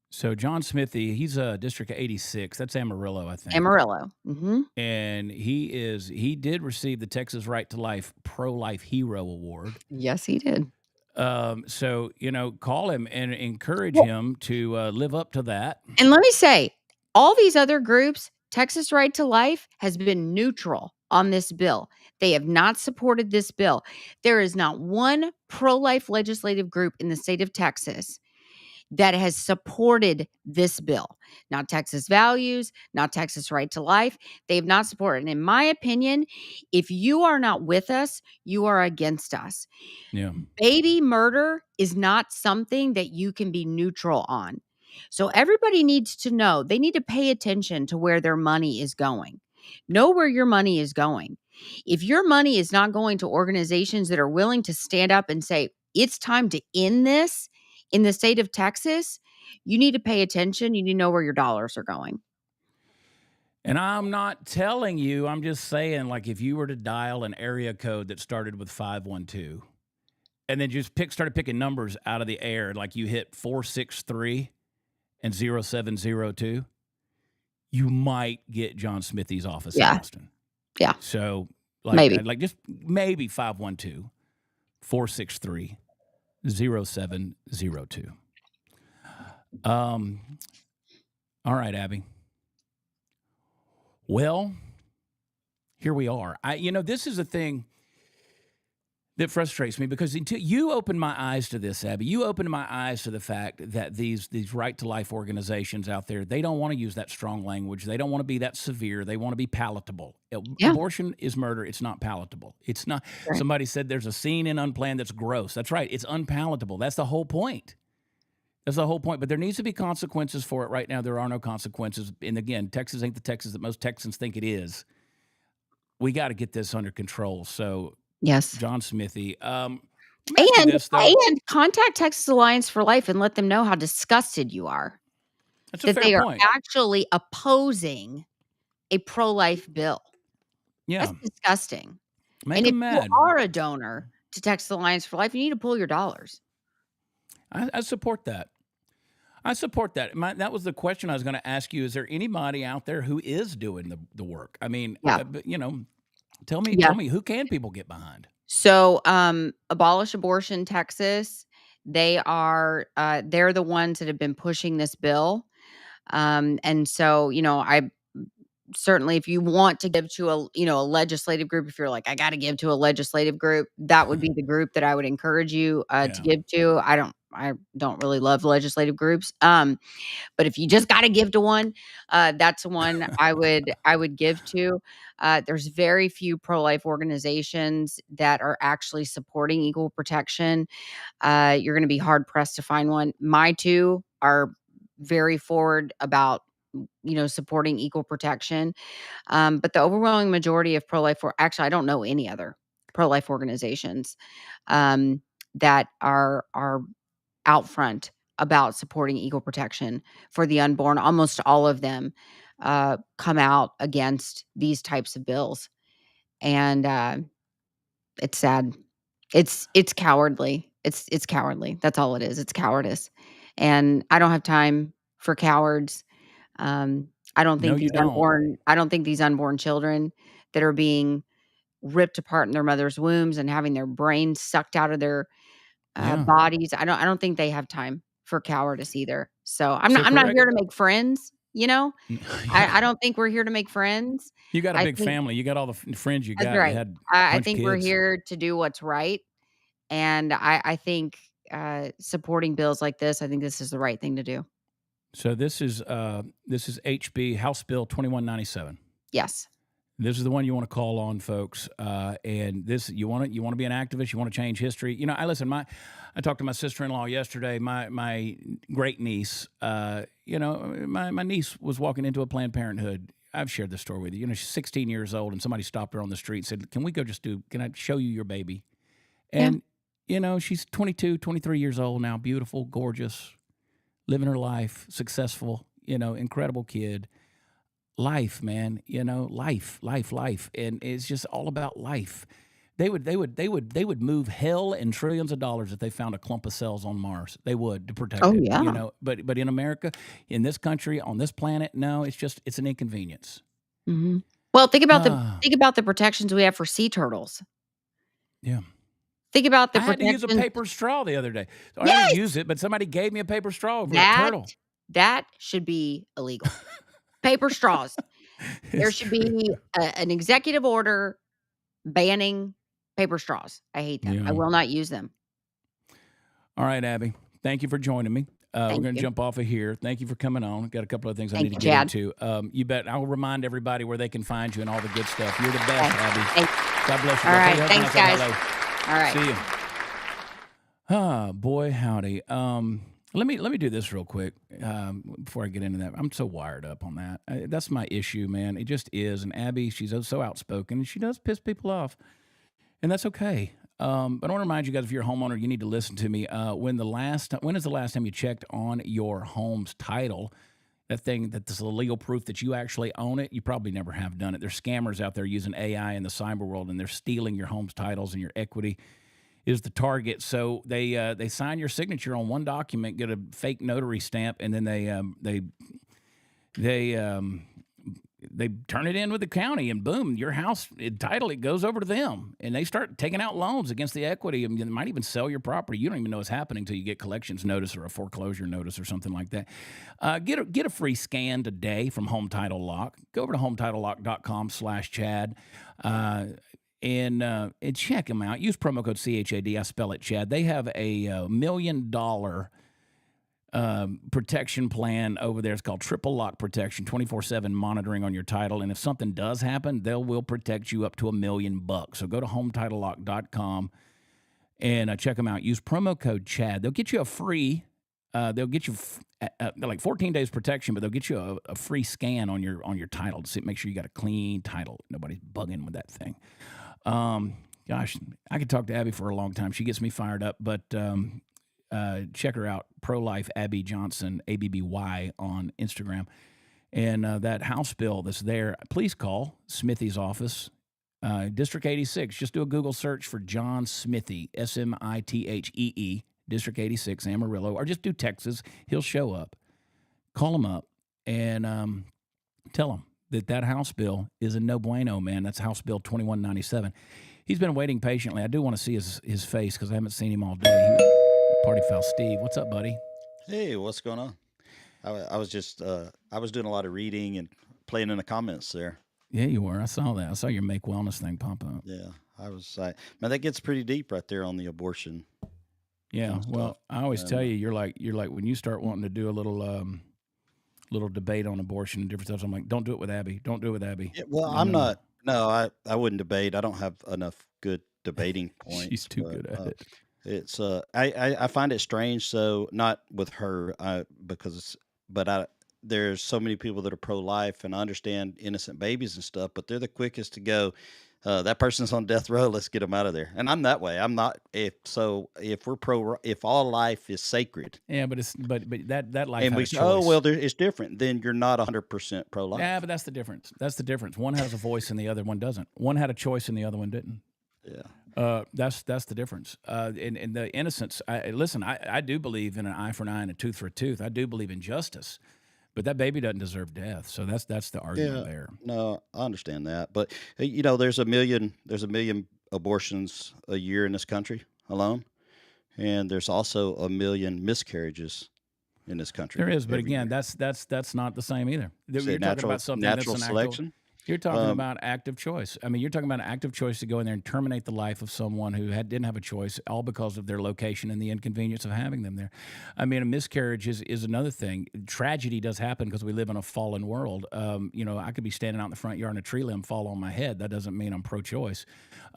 So John Smithy, he's District 86. That's Amarillo, I think. Amarillo. Mhm. And he did receive the Texas Right to Life Pro Life Hero Award. Yes, he did. So call him and encourage Well, him to live up to that. and let me say, all these other groups, Texas Right to Life has been neutral on this bill. They have not supported this bill. There is not one pro-life legislative group in the state of Texas that has supported this bill. Not Texas Values, not Texas Right to Life. They have not supported. And in my opinion, if you are not with us, you are against us. Yeah, Baby murder is not something that you can be neutral on. So everybody needs to know, they need to pay attention to where their money is going. Know where your money is going. If your money is not going to organizations that are willing to stand up and say, it's time to end this in the state of Texas, you need to pay attention. You need to know where your dollars are going. and I'm not telling you. I'm just saying, like, if you were to dial an area code that started with 512, and then just started picking numbers out of the air, like you hit 463 and 0702, you might get John Smithy's office in Yeah. Austin. Yeah. So, Maybe. like just maybe 512 463 0702. Um, all right, Abby. Well, here we are. This is a thing. That frustrates me because until you opened my eyes to this, Abby, you opened my eyes to the fact that these right to life organizations out there, they don't want to use that strong language. They don't want to be that severe. They want to be palatable. Yeah, Abortion is murder. It's not palatable. It's not. right. Somebody said there's a scene in Unplanned that's gross. That's right. It's unpalatable. That's the whole point. That's the whole point. But there needs to be consequences for it. Right now, there are no consequences. And again, Texas ain't the Texas that most Texans think it is. We got to get this under control. So, Yes. John Smithy, let me ask you And this though. contact Texas Alliance for Life and let them know how disgusted you are That's a that fair they are point. actually opposing a pro-life bill. Yeah, That's disgusting. make And if them you mad. are a donor to Texas Alliance for Life, you need to pull your dollars. I support that. I support that. That was the question I was going to ask you. Is there anybody out there who is doing the work? I mean, Yeah. but, tell me, Yeah. who can people get behind? So, Abolish Abortion Texas, they're the ones that have been pushing this bill. And so, I certainly, if you want to give to a legislative group, if you're like, I got to give to a legislative group, that would be the group that I would encourage you to Yeah. give to. I don't really love legislative groups. But if you just got to give to one, that's one I would give to. There's very few pro-life organizations that are actually supporting equal protection. You're going to be hard pressed to find one. My two are very forward about supporting equal protection. But the overwhelming majority of pro-life, actually, I don't know any other pro-life organizations that are out front about supporting equal protection for the unborn. Almost all of them come out against these types of bills, and it's sad. It's cowardly. It's cowardly. That's all it is. It's cowardice, and I don't have time for cowards. I don't No, think you these don't. unborn. I don't think these unborn children that are being ripped apart in their mother's wombs and having their brains sucked out of their Yeah. bodies. I don't think they have time for cowardice either. So I'm So not I'm not correct. here to make friends, you know? Yeah. I don't think we're here to make friends. You got a I big think family. You got all the friends you that's got. You right. had a I bunch of think we're kids. here to do what's right, and I think, supporting bills like this, I think this is the right thing to do. So this is HB House Bill 2197. Yes. This is the one you want to call on, folks. And this you want to be an activist. You want to change history. I listen. I talked to my sister-in-law yesterday. My great niece. My niece was walking into a Planned Parenthood. I've shared this story with you. She's 16 years old, and somebody stopped her on the street and said, "Can we go Can I show you your baby?" Yeah. And she's 22, 23 years old now. Beautiful, gorgeous, living her life, successful. Incredible kid. Life, man, life, and it's just all about life. They would move hell and trillions of dollars if they found a clump of cells on Mars. They would to protect Oh, it, yeah. But in America, in this country, on this planet, no, it's an inconvenience. Mhm. Well, Ah, think about the protections we have for sea turtles. yeah. Think about the I had to use a protections. paper straw the other day. So I didn't use Yes! it, but somebody gave me a paper straw over a That turtle. that should be illegal. Paper straws. There It's should true. be an executive order banning paper straws. I hate them. I Yeah. will not use them. All right, Abby. Thank you for joining me. We're Thank going to you. jump off of here. Thank you for coming on. Got a couple of things I need Thank to you, get Chad. into. You bet. I'll remind everybody where they can find you and all the good stuff. You're the best, Okay. Abby. God bless you. All Girl. Tell right. your husband Thanks, I said guys. hello. All right. See you. Ah, boy, howdy. Let me do this real quick before I get into that. I'm so wired up on that. That's my issue, man. It just is. And Abby, she's so outspoken, and she does piss people off, and that's okay. But I want to remind you guys, if you're a homeowner, you need to listen to me. When is the last time you checked on your home's title? That thing that's the legal proof that you actually own it. You probably never have done it. There's scammers out there using AI in the cyber world, and they're stealing your home's titles, and your equity is the target. So they sign your signature on one document, get a fake notary stamp, and then they turn it in with the county, and boom, your house title, it goes over to them, and they start taking out loans against the equity, and they might even sell your property. You don't even know what's happening until you get collections notice or a foreclosure notice or something like that. Get a free scan today from Home Title Lock. Go over to HometitleLock.com/Chad. and check them out. Use promo code CHAD. I spell it Chad. They have a $1 million protection plan over there. It's called Triple Lock Protection, 24/7 monitoring on your title. And if something does happen, they will protect you up to $1 million. So go to HomeTitleLock.com and check them out. Use promo code Chad. They'll get you a free. They'll get you like 14 days protection, but they'll get you a free scan on your title to make sure you got a clean title. Nobody's bugging with that thing. Gosh, I could talk to Abby for a long time. She gets me fired up, but check her out, Pro-Life Abby Johnson, ABBY on Instagram. And that House bill that's there, please call Smithy's office, District 86. Just do a Google search for John Smithy, Smithee, District 86, Amarillo, or just do Texas. He'll show up. Call him up and tell him that House bill is a no bueno, man. That's House Bill 2197. He's been waiting patiently. I do want to see his face because I haven't seen him all day. Party foul Steve. What's up, buddy? Hey, what's going on? I was just I was doing a lot of reading and playing in the comments there. Yeah, you were. I saw that. I saw your Make Wellness thing pop up. Yeah, I was like, man, that gets pretty deep right there on the abortion. Yeah, well, I always tell you, you're like when you start wanting to do a little debate on abortion and different stuff. I'm like, don't do it with Abby. Don't do it with Abby. Yeah, well, I'm not. No, I wouldn't debate. I don't have enough good debating points. She's too good at it. It's I find it strange. So not with her, there's so many people that are pro-life, and I understand innocent babies and stuff, but they're the quickest to go. That person's on death row. Let's get them out of there. And I'm that way. I'm not. If all life is sacred. Yeah, but that life. And we say, oh well, it's different. Then you're not 100% pro-life. Yeah, but that's the difference. That's the difference. One has a voice and the other one doesn't. One had a choice and the other one didn't. Yeah. That's the difference. In the innocence. I do believe in an eye for an eye and a tooth for a tooth. I do believe in justice. But that baby doesn't deserve death, so that's the argument there. No, I understand that, but there's a million abortions a year in this country alone, and there's also 1 million miscarriages in this country. There is, but again, that's not the same either. You're talking about something natural that's selection. You're talking about active choice. I mean, you're talking about an active choice to go in there and terminate the life of someone who didn't have a choice, all because of their location and the inconvenience of having them there. I mean, a miscarriage is another thing. Tragedy does happen because we live in a fallen world. I could be standing out in the front yard and a tree limb fall on my head. That doesn't mean I'm pro-choice.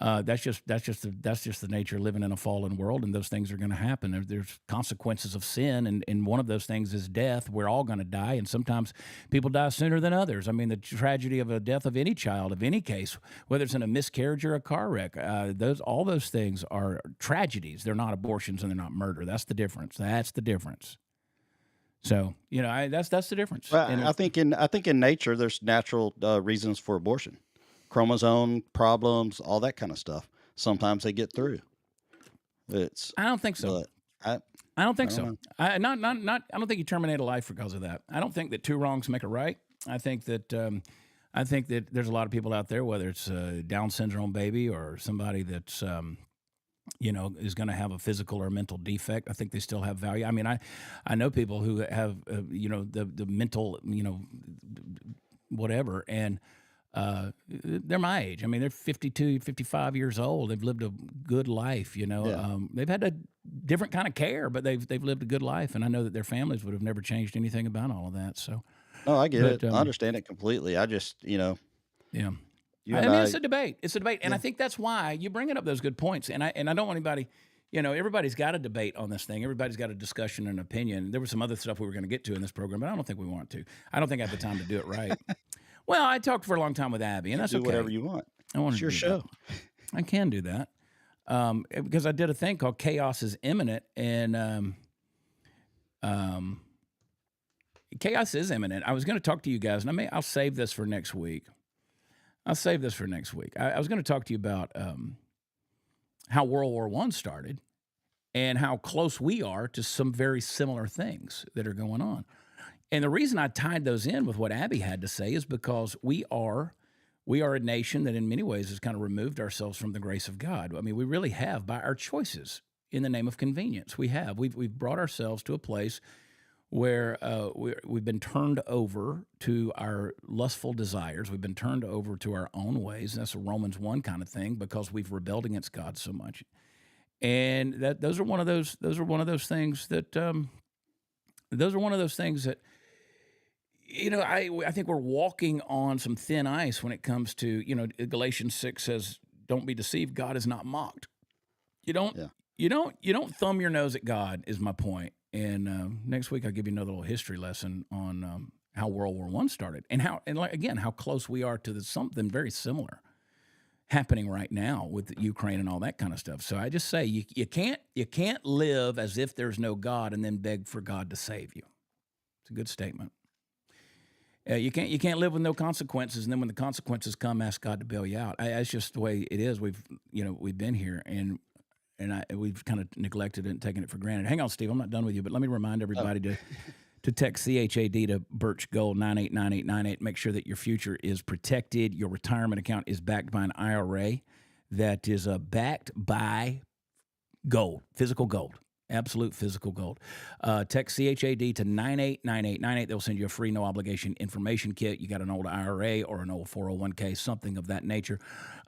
That's just the nature of living in a fallen world, and those things are going to happen. There's consequences of sin, and one of those things is death. We're all going to die, and sometimes people die sooner than others. I mean, the tragedy of a death of any child, of any case, whether it's in a miscarriage or a car wreck, all those things are tragedies. They're not abortions and they're not murder. That's the difference. That's the difference. So that's the difference. Well, I think in nature there's natural reasons for abortion, chromosome problems, all that kind of stuff. Sometimes they get through. I don't think so. I don't think so. I don't think you terminate a life because of that. I don't think that two wrongs make a right. I think that there's a lot of people out there, whether it's a Down syndrome baby or somebody that's is going to have a physical or mental defect. I think they still have value. I mean, I know people who have the mental whatever, and they're my age. I mean, they're 52, 55 years old. They've lived a good life. They've had a different kind of care, but they've lived a good life, and I know that their families would have never changed anything about all of that. So. No, I get it. I understand it completely. I just, yeah. It's a debate. It's a debate, and I think that's why you're bringing up those good points. And I don't want anybody, everybody's got a debate on this thing. Everybody's got a discussion and opinion. There was some other stuff we were going to get to in this program, but I don't think we want to. I don't think I have the time to do it right. Well, I talked for a long time with Abby, and that's okay. Do whatever you want. I want to do your show. That. I can do that because I did a thing called Chaos is Imminent, and chaos is imminent. I was going to talk to you guys, and I'll save this for next week. I was going to talk to you about how World War I started and how close we are to some very similar things that are going on. And the reason I tied those in with what Abby had to say is because we are a nation that in many ways has kind of removed ourselves from the grace of God. I mean, we really have by our choices in the name of convenience. We've brought ourselves to a place where we've been turned over to our lustful desires. We've been turned over to our own ways. And that's a Romans 1 kind of thing, because we've rebelled against God so much. And those are one of those things that I think we're walking on some thin ice when it comes to, Galatians 6 says, "Don't be deceived, God is not mocked." You don't Yeah. you don't thumb your nose at God, is my point. And next week I'll give you another little history lesson on how World War I started, and how close we are to something very similar happening right now with Ukraine and all that kind of stuff. So I just say you can't live as if there's no God and then beg for God to save you. It's a good statement. You can't live with no consequences, and then when the consequences come, ask God to bail you out. That's just the way it is. We've been here, and we've kind of neglected it and taken it for granted. Hang on, Steve, I'm not done with you, but let me remind everybody to text CHAD to Birch Gold 989898. Make sure that your future is protected. Your retirement account is backed by an IRA that is backed by gold, physical gold. Absolute physical gold. Text CHAD to 989898. They'll send you a free, no obligation information kit. You got an old IRA or an old 401k, something of that nature.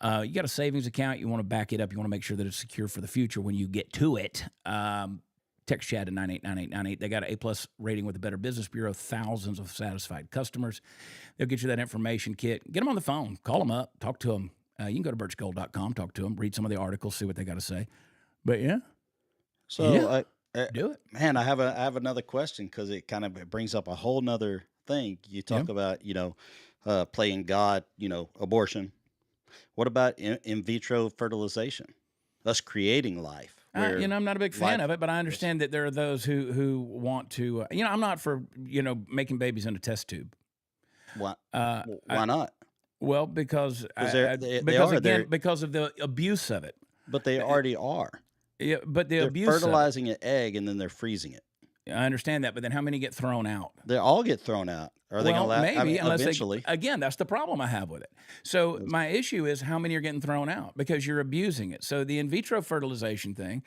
You got a savings account. You want to back it up. You want to make sure that it's secure for the future when you get to it. Text Chad to 989898. They got an A+ rating with the Better Business Bureau. Thousands of satisfied customers. They'll get you that information kit. Get them on the phone. Call them up. Talk to them. You can go to birchgold.com. Talk to them. Read some of the articles. See what they got to say. But yeah. So Do it. man, I have another question, because it kind of brings up a whole nother thing. You talk about, playing God, abortion. What about in vitro fertilization? Us creating life. I'm not a big fan of it, but I understand that there are those who want to. I'm not for making babies in a test tube. Why not? Well, because because of the abuse of it. But they already are. Yeah, but the They're abuse of it. fertilizing an egg and then they're freezing it. I understand that, but then how many get thrown out? They all get thrown out. Are they going to last? Maybe, unless eventually. Again, that's the problem I have with it. So my issue is how many are getting thrown out because you're abusing it. So the in vitro fertilization thing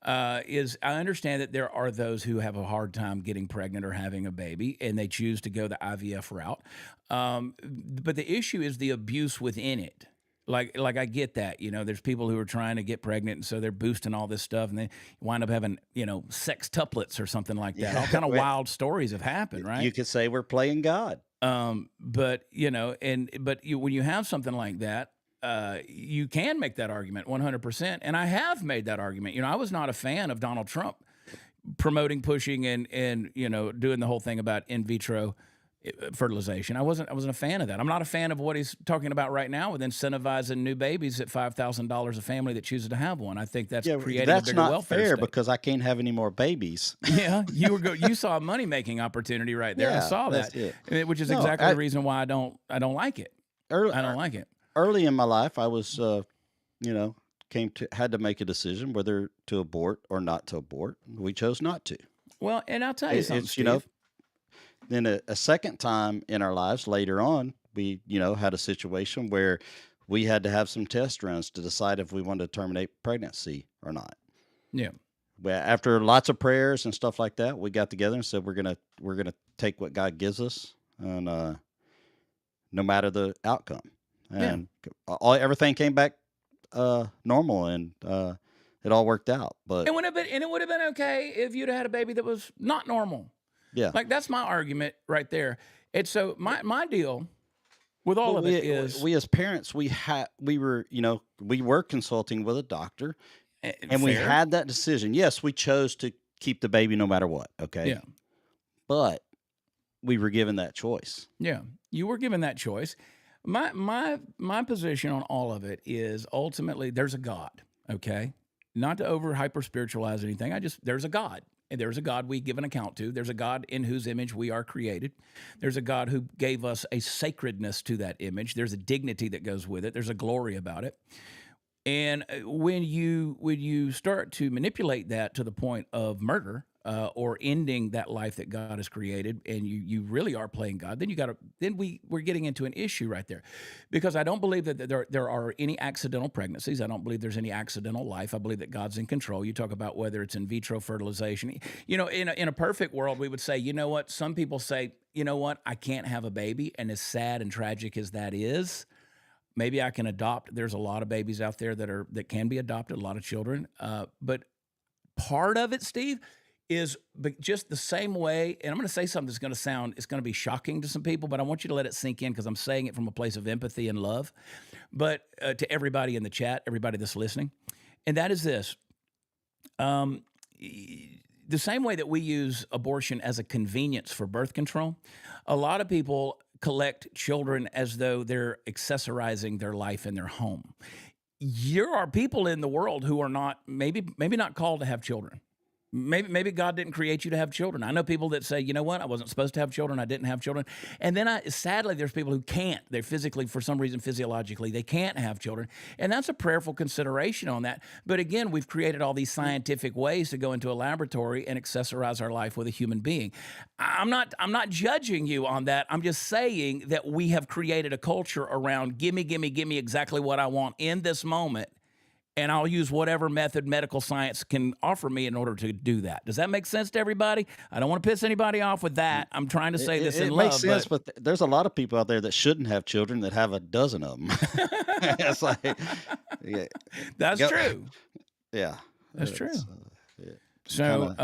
is, I understand that there are those who have a hard time getting pregnant or having a baby, and they choose to go the IVF route. But the issue is the abuse within it. Like I get that, there's people who are trying to get pregnant, and so they're boosting all this stuff, and they wind up having, sextuplets or something like that. Yeah. All kind of wild stories have happened, right? You could say we're playing God. But when you have something like that, you can make that argument 100%, and I have made that argument. I was not a fan of Donald Trump promoting, pushing, and doing the whole thing about in vitro fertilization. I wasn't a fan of that. I'm not a fan of what he's talking about right now with incentivizing new babies at $5,000 a family that chooses to have one. I think that's creating a bigger welfare That's not fair state. because I can't have any more babies. Yeah, you saw a money making opportunity right there. Yeah, I saw that, which is exactly the reason why I don't like it. I don't like it. Early in my life, I was, had to make a decision whether to abort or not to abort. We chose not to. Well, and I'll tell you something, Steve. Then a second time in our lives later on, we, had a situation where we had to have some test runs to decide if we wanted to terminate pregnancy or not. Yeah. Well, after lots of prayers and stuff like that, we got together and said we're gonna take what God gives us, and no matter the outcome, and everything came back normal, and it all worked out. But it would have been okay if you'd had a baby that was not normal. Yeah. Like, that's my argument right there. And so my deal with all of it is, we as parents, we were consulting with a doctor, and we had that decision. Yes, we chose to keep the baby no matter what. Okay. Yeah. But we were given that choice. Yeah. You were given that choice. My position on all of it is, ultimately there's a God. Okay. Not to over hyper spiritualize anything. There's a God. And there's a God we give an account to. There's a God in whose image we are created. There's a God who gave us a sacredness to that image. There's a dignity that goes with it. There's a glory about it. And when you start to manipulate that to the point of murder, or ending that life that God has created, and you really are playing God, then we're getting into an issue right there, because I don't believe that there are any accidental pregnancies. I don't believe there's any accidental life. I believe that God's in control. You talk about whether it's in vitro fertilization. In a perfect world, we would say, you know what? Some people say, you know what? I can't have a baby, and as sad and tragic as that is, maybe I can adopt. There's a lot of babies out there that can be adopted, a lot of children. But part of it, Steve, is just the same way. And I'm going to say something it's going to be shocking to some people, but I want you to let it sink in, because I'm saying it from a place of empathy and love. But to everybody in the chat, everybody that's listening, and that is this. The same way that we use abortion as a convenience for birth control, a lot of people collect children as though they're accessorizing their life in their home. There are people in the world who are not maybe not called to have children. Maybe God didn't create you to have children. I know people that say, you know what, I wasn't supposed to have children. I didn't have children. And then sadly, there's people who can't. They're physically, for some reason, physiologically, they can't have children. And that's a prayerful consideration on that. But again, we've created all these scientific ways to go into a laboratory and accessorize our life with a human being. I'm not judging you on that. I'm just saying that we have created a culture around give me exactly what I want in this moment. And I'll use whatever method medical science can offer me in order to do that. Does that make sense to everybody? I don't want to piss anybody off with that. I'm trying to say this in love. It makes sense, but there's a lot of people out there that shouldn't have children that have a dozen of them. It's like, yeah, That's true. Yeah, that's true. Yeah. So,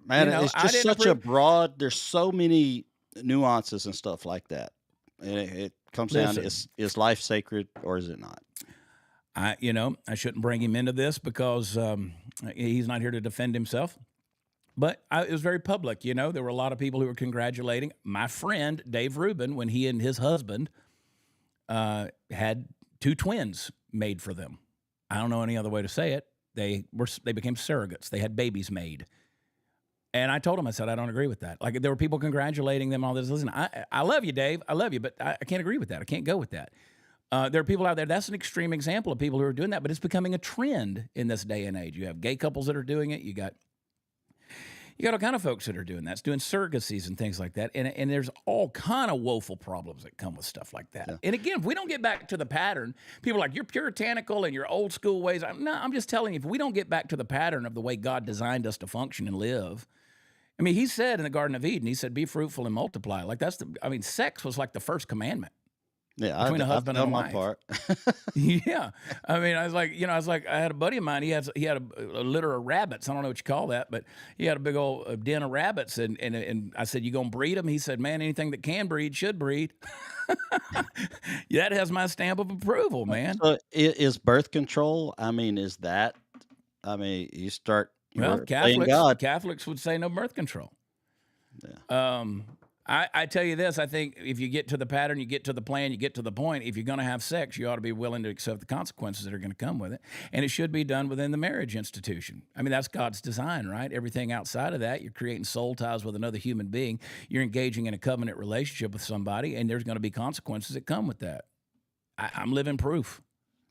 man, it's just such a broad. There's so many nuances and stuff like that, and it comes down to is life sacred or is it not? I shouldn't bring him into this because he's not here to defend himself. But it was very public. There were a lot of people who were congratulating my friend Dave Rubin when he and his husband had 2 twins made for them. I don't know any other way to say it. They became surrogates. They had babies made. And I told him, I said, I don't agree with that. Like, there were people congratulating them, all this. Listen, I love you, Dave. I love you, but I can't agree with that. I can't go with that. There are people out there, that's an extreme example of people who are doing that, but it's becoming a trend in this day and age. You have gay couples that are doing it. You got all kind of folks that are doing that. It's doing surrogacies and things like that. And there's all kind of woeful problems that come with stuff like that. Yeah. And again, if we don't get back to the pattern, people are like, you're puritanical and your old school ways. I'm just telling you, if we don't get back to the pattern of the way God designed us to function and live. I mean, he said in the Garden of Eden, he said, be fruitful and multiply. Like sex was like the first commandment. Yeah, between a husband and a wife. My part. Yeah, I mean, I was like, I had a buddy of mine. He had a litter of rabbits. I don't know what you call that, but he had a big old den of rabbits. And I said, you gonna breed them? He said, man, anything that can breed should breed. That has my stamp of approval, man. So is birth control? I mean, is that? I mean, you start. Well, Catholics would say no birth control. Yeah. I tell you this, I think if you get to the pattern, you get to the plan, you get to the point, if you're going to have sex, you ought to be willing to accept the consequences that are going to come with it. And it should be done within the marriage institution. I mean, that's God's design, right? Everything outside of that, you're creating soul ties with another human being. You're engaging in a covenant relationship with somebody, and there's going to be consequences that come with that. I'm living proof.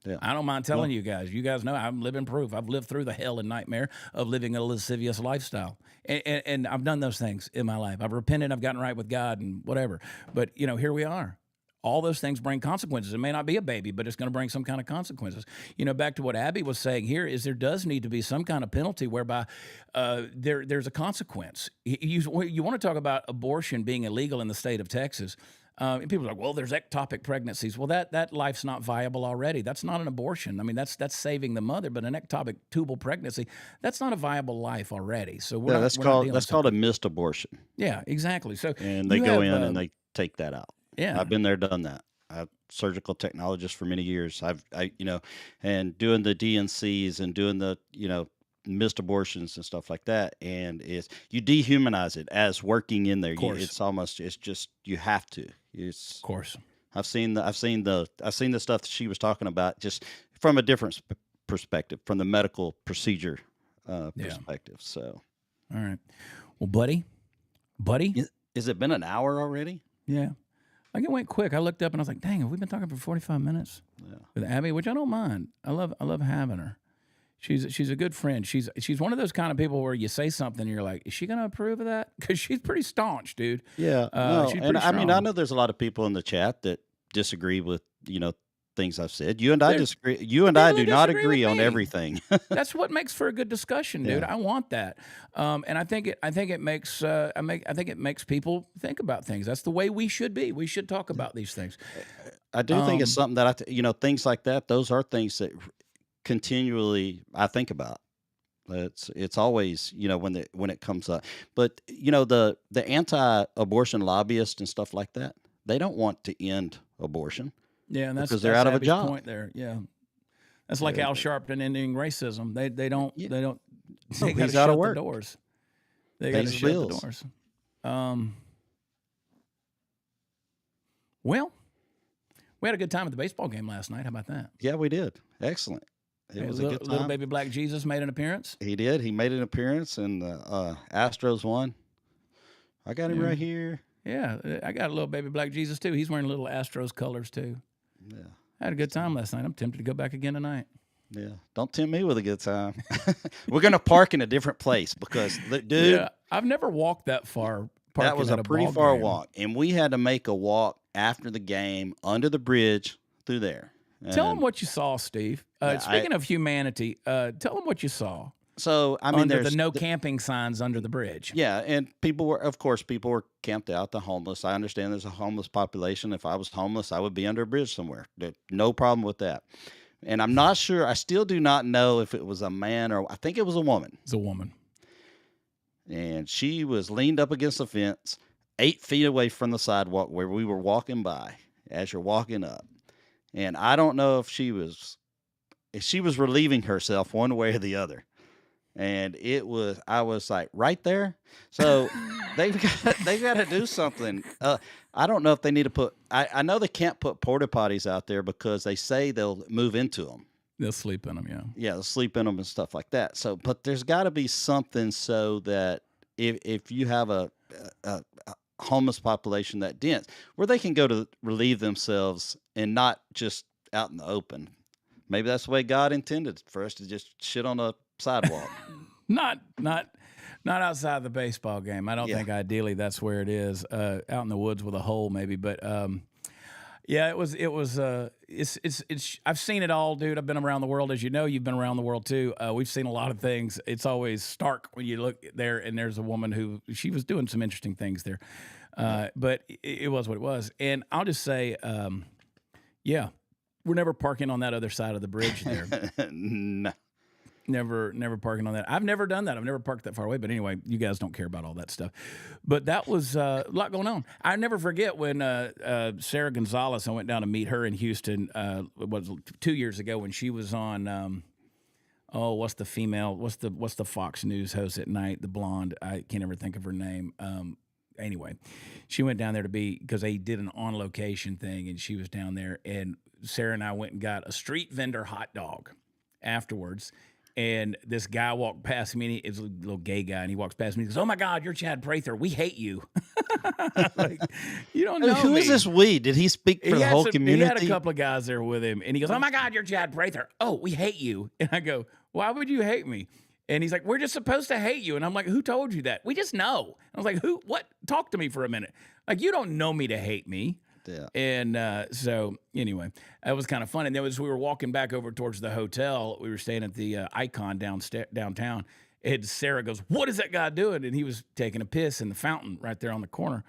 Yeah. I don't mind telling you guys. You guys know I'm living proof. I've lived through the hell and nightmare of living a lascivious lifestyle. And I've done those things in my life. I've repented. I've gotten right with God and whatever. But, here we are. All those things bring consequences. It may not be a baby, but it's going to bring some kind of consequences. Back to what Abby was saying here is there does need to be some kind of penalty whereby there's a consequence. You want to talk about abortion being illegal in the state of Texas. And people are like, well, there's ectopic pregnancies. Well, that life's not viable already. That's not an abortion. I mean, that's saving the mother, but an ectopic tubal pregnancy, that's not a viable life already. So that's called a missed abortion. Yeah, exactly. So and they go in and they take that out. Yeah, I've been there, done that. I'm a surgical technologist for many years. And doing the DNCs and doing the missed abortions and stuff like that, and you dehumanize it as working in there. It's just you have to. Of course. I've seen the stuff that she was talking about just from a different perspective, from the medical procedure perspective. So, all right. Well, buddy, is it been an hour already? Yeah. Like it went quick. I looked up and I was like, dang, have we been talking for 45 minutes with Abby, which I don't mind. I love having her. She's a good friend. She's one of those kind of people where you say something and you're like, is she going to approve of that? Because she's pretty staunch, dude. Yeah, no, She's and pretty I mean, I strong. know there's a lot of people in the chat that disagree with, things I've said. You and I There disagree. You and I people who do not disagree with agree on me. everything. That's what makes for a good discussion, dude. Yeah. I want that, and I think it makes I think it makes people think about things. That's the way we should be. We should talk about these things. I do think it's Um, something that things like that. Those are things that continually I think about. It's always when it comes up. But the anti-abortion lobbyists and stuff like that, they don't want to end abortion yeah, and because they're that's out of a Abby's job. point there. Yeah, that's like They're, Al Sharpton ending racism. They don't yeah, they don't no, they got to he's out of shut the work, doors. They got to pays his shut the bills. doors. Um, well, we had a good time at the baseball game last night. How about that? Yeah, we did. Excellent. It was a good Little time. baby black Jesus made an appearance. He did. He made an appearance, and the Astros won. I got him Yeah. right here. Yeah, I got a little baby black Jesus too. He's wearing little Astros colors too. Yeah, I had a good time last night. I'm tempted to go back again tonight. yeah. Don't tempt me with a good time. We're gonna park in a different place because, dude, Yeah, I've never walked that far. that Parking was at a a pretty ball far game. walk, and we had to make a walk after the game under the bridge through there. Tell them And what you saw, Steve. yeah, Speaking of humanity, tell them what you saw so I mean, under the there's no camping signs under the bridge. yeah, and of course, people were camped out. The homeless. I understand there's a homeless population. If I was homeless, I would be under a bridge somewhere. No problem with that. And I'm not sure. I still do not know if it was a man or I think it was a woman. It's a woman. And she was leaned up against the fence, 8 feet away from the sidewalk where we were walking by. As you're walking up, and I don't know if she was relieving herself one way or the other. And I was like right there. So they've got to do something. I don't know if they need to put. I know they can't put porta potties out there because they say they'll move into them. They'll sleep in them. Yeah. Yeah, they'll sleep in them and stuff like that. So, but there's got to be something so that if you have a homeless population that dense, where they can go to relieve themselves and not just out in the open. Maybe that's the way God intended for us to just shit on a sidewalk. Not outside the baseball game. I don't Yeah. think ideally that's where it is. Out in the woods with a hole, maybe. But yeah, it was. It's. I've seen it all, dude. I've been around the world, as you know. You've been around the world too. We've seen a lot of things. It's always stark when you look there and there's a woman who she was doing some interesting things there. But it was what it was. And I'll just say, yeah, we're never parking on that other side of the bridge there. No. Never parking on that. I've never done that. I've never parked that far away. But anyway, you guys don't care about all that stuff. But that was a lot going on. I never forget when Sarah Gonzalez, I went down to meet her in Houston, it was 2 years ago when she was on, what's the female, what's the Fox News host at night, the blonde, I can't ever think of her name. Anyway, she went down there because they did an on location thing and she was down there and Sarah and I went and got a street vendor hot dog afterwards. And this guy walked past me, and he was a little gay guy, and he walks past me. He goes, "Oh my God, you're Chad Prather. We hate you." Like, you don't know Who me. is this we? Did he speak for the whole community? He had a couple of guys there with him, and he goes, "Oh my God, you're Chad Prather. Oh, we hate you." And I go, "Why would you hate me?" And he's like, "We're just supposed to hate you." And I'm like, "Who told you that?" "We just know." I was like, "Who? What? Talk to me for a minute. Like, you don't know me to hate me." Yeah. And so anyway, that was kind of fun. And then as we were walking back over towards the hotel, we were staying at the Icon downtown. And Sarah goes, "What is that guy doing?" And he was taking a piss in the fountain right there on the corner.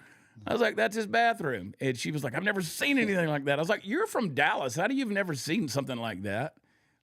I was like, "That's his bathroom." And she was like, "I've never seen anything like that." I was like, "You're from Dallas. How do you've never seen something like that?"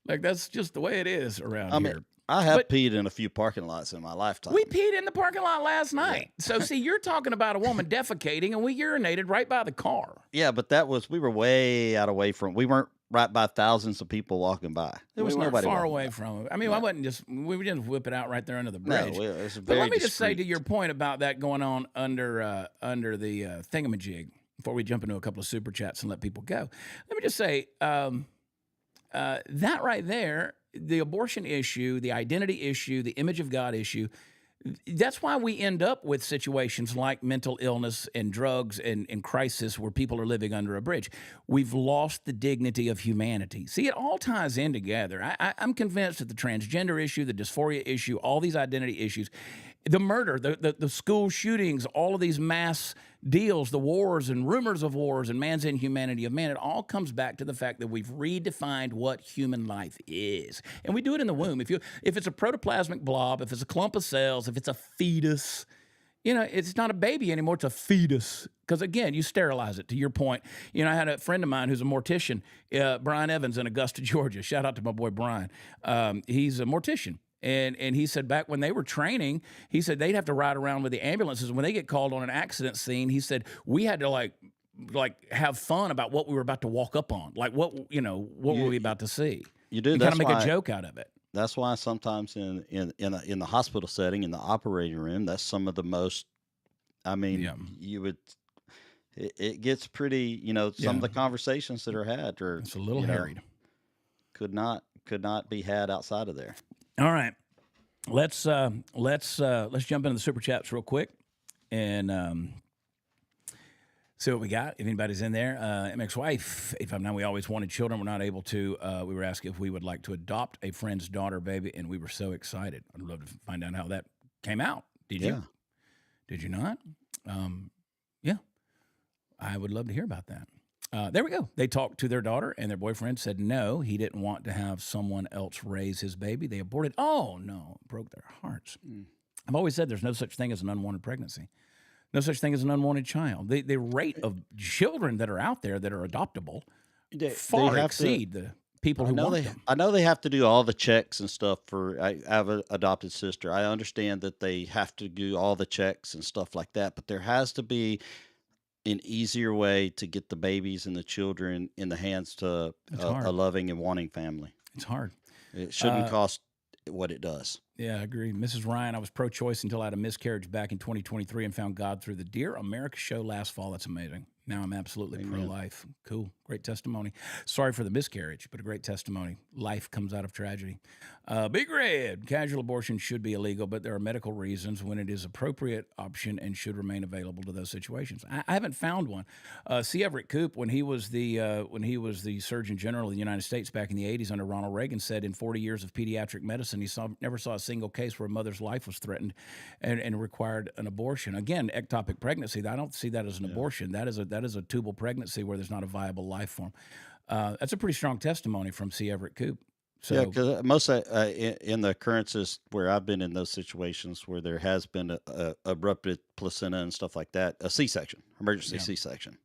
Like, that's just the way it is around I mean, here. I have But- peed in a few parking lots in my lifetime. We peed in the parking lot last night. So, see, you're talking about a woman defecating, and we urinated right by the car. Yeah, but we were way out away from. We weren't right by thousands of people walking by. There was We weren't nobody far walking away by. from it. I mean, I wasn't just we didn't whip it out right there under the bridge. No, it was But very let me just say to discreet. your point about that going on under the thingamajig before we jump into a couple of super chats and let people go. Let me just say that right there, the abortion issue, the identity issue, the image of God issue, That's why we end up with situations like mental illness and drugs and crisis where people are living under a bridge. We've lost the dignity of humanity. See, it all ties in together. I'm convinced that the transgender issue, the dysphoria issue, all these identity issues, the murder, the school shootings, all of these mass deals, the wars and rumors of wars and man's inhumanity of man, it all comes back to the fact that we've redefined what human life is. And we do it in the womb. If it's a protoplasmic blob, if it's a clump of cells, if it's a fetus, it's not a baby anymore, it's a fetus. Because again, you sterilize it, to your point. I had a friend of mine who's a mortician, Brian Evans in Augusta, Georgia. Shout out to my boy Brian. He's a mortician. And he said back when they were training, he said they'd have to ride around with the ambulances. When they get called on an accident scene, he said we had to like have fun about what we were about to walk up on. Like what were we about to see? You do. And kind of make a joke out of it. That's why sometimes in the hospital setting, in the operating room, that's some of the most. I mean, you would. It gets pretty. Some of the conversations that are had are. It's a little harried. Could not be had outside of there. All right, let's jump into the super chats real quick and see what we got. If anybody's in there, MX-wife, 859, we always wanted children. We're not able to. We were asked if we would like to adopt a friend's daughter, baby, and we were so excited. I'd love to find out how that came out. Did you? Did you not? Yeah, I would love to hear about that. There we go. They talked to their daughter, and their boyfriend said no, he didn't want to have someone else raise his baby. They aborted. Oh, no. It broke their hearts. I've always said there's no such thing as an unwanted pregnancy. No such thing as an unwanted child. The rate of children that are out there that are adoptable far exceed the people who want them. I know they have to do all the checks and stuff I have an adopted sister. I understand that they have to do all the checks and stuff like that, but there has to be an easier way to get the babies and the children in the hands to a loving and wanting family. It's hard. It shouldn't cost what it does. Yeah, I agree. Mrs. Ryan, I was pro-choice until I had a miscarriage back in 2023 and found God through the Dear America show last fall. That's amazing. Now I'm absolutely pro-life. Cool. Great testimony. Sorry for the miscarriage, but a great testimony. Life comes out of tragedy. Big Red, casual abortion should be illegal, but there are medical reasons when it is appropriate option and should remain available to those situations. I haven't found one. C. Everett Koop, when he was the Surgeon General of the United States back in the 80s under Ronald Reagan, said in 40 years of pediatric medicine, he never saw a single case where a mother's life was threatened and required an abortion. Again, ectopic pregnancy, I don't see that as an abortion. That is a tubal pregnancy where there's not a viable life form. That's a pretty strong testimony from C. Everett Koop. So, yeah, because most in the occurrences where I've been in those situations where there has been a abrupted placenta and stuff like that, a C-section, emergency C-section,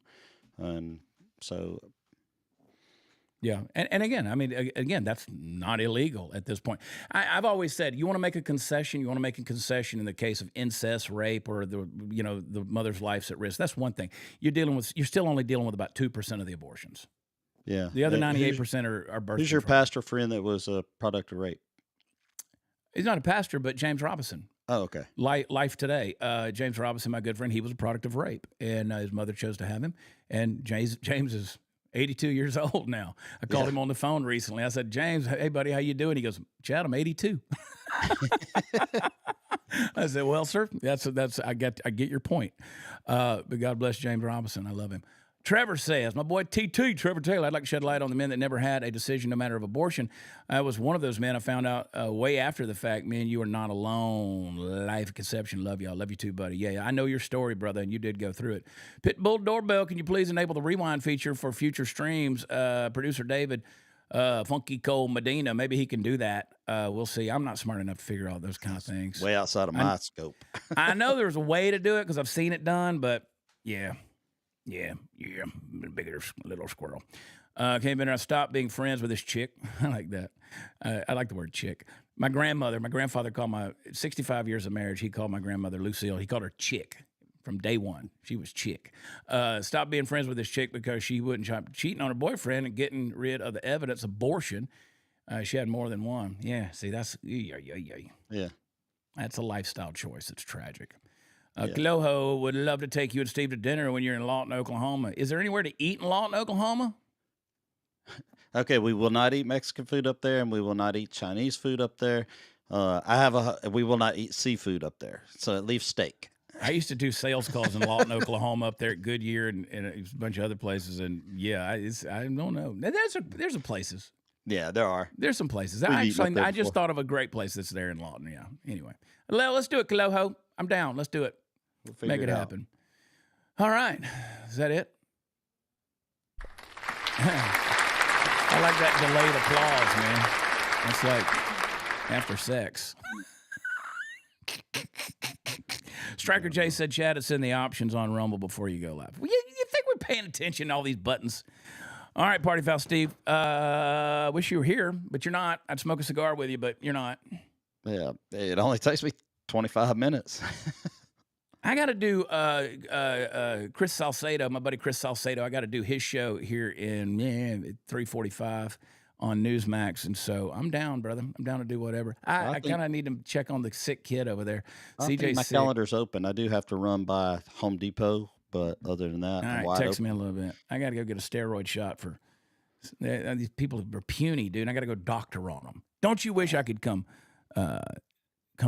and so. Yeah, and again, that's not illegal at this point. I've always said you want to make a concession. You want to make a concession in the case of incest, rape, or the mother's life's at risk. That's one thing. You're still only dealing with about 2% of the abortions. Yeah, the other 98% are birth. Who's your pastor friend that was a product of rape? He's not a pastor, but James Robinson. Oh, okay. Life Today. James Robinson, my good friend, he was a product of rape, and his mother chose to have him. And James is 82 years old now. I called him on the phone recently. I said, James, hey buddy, how you doing? He goes, Chad, I'm 82. I said, well, sir, I get your point. But God bless James Robinson. I love him. Trevor says, my boy TT, Trevor Taylor, I'd like to shed light on the men that never had a decision no matter of abortion. I was one of those men. I found out way after the fact, man, you are not alone. Life conception. Love y'all. Love you too, buddy. Yeah, I know your story, brother, and you did go through it. Pitbull doorbell, can you please enable the rewind feature for future streams? Producer David, Funky Cole Medina, maybe he can do that. We'll see. I'm not smart enough to figure out those kind of things. Way outside of my scope. I know there's a way to do it because I've seen it done, but yeah. Bigger little squirrel. Came in and I stopped being friends with this chick. I like that. I like the word chick. My grandfather called 65 years of marriage, he called my grandmother Lucille. He called her Chick from day one. She was Chick. Stopped being friends with this chick because she wouldn't stop cheating on her boyfriend and getting rid of the evidence of abortion. She had more than one. Yeah, see, that's, Yeah. That's a lifestyle choice. It's tragic. Cloho would love to take you and Steve to dinner when you're in Lawton, Oklahoma. Is there anywhere to eat in Lawton, Oklahoma? Okay, we will not eat Mexican food up there, and we will not eat Chinese food up there. We will not eat seafood up there, so it leaves steak. I used to do sales calls in Lawton, Oklahoma, up there at Goodyear and a bunch of other places, and yeah, I don't know. There's some places. Yeah, there are. There's some places. We've eaten up there I just before. thought of a great place that's there in Lawton. Yeah. Anyway, let's do it, Kaloho. I'm down. Let's do it. We'll figure Make it out. happen. All right. Is that it? I like that delayed applause, man. It's like after sex. Striker J said, Chad, it's in the options on Rumble before you go live. Well, you think we're paying attention to all these buttons? All right, Party Foul Steve. Wish you were here, but you're not. I'd smoke a cigar with you, but you're not. Yeah, it only takes me 25 minutes. I got to do Chris Salcedo, my buddy Chris Salcedo. I got to do his show here in 3:45 on Newsmax, and so I'm down, brother. I'm down to do whatever. I kind of need to check on the sick kid over there. I think my calendar's open. I do have to run by Home Depot, but other than that, all I'm right, wide text open. me a little bit. I got to go get a steroid shot for these people are puny, dude. I got to go doctor on them. Don't you wish I could come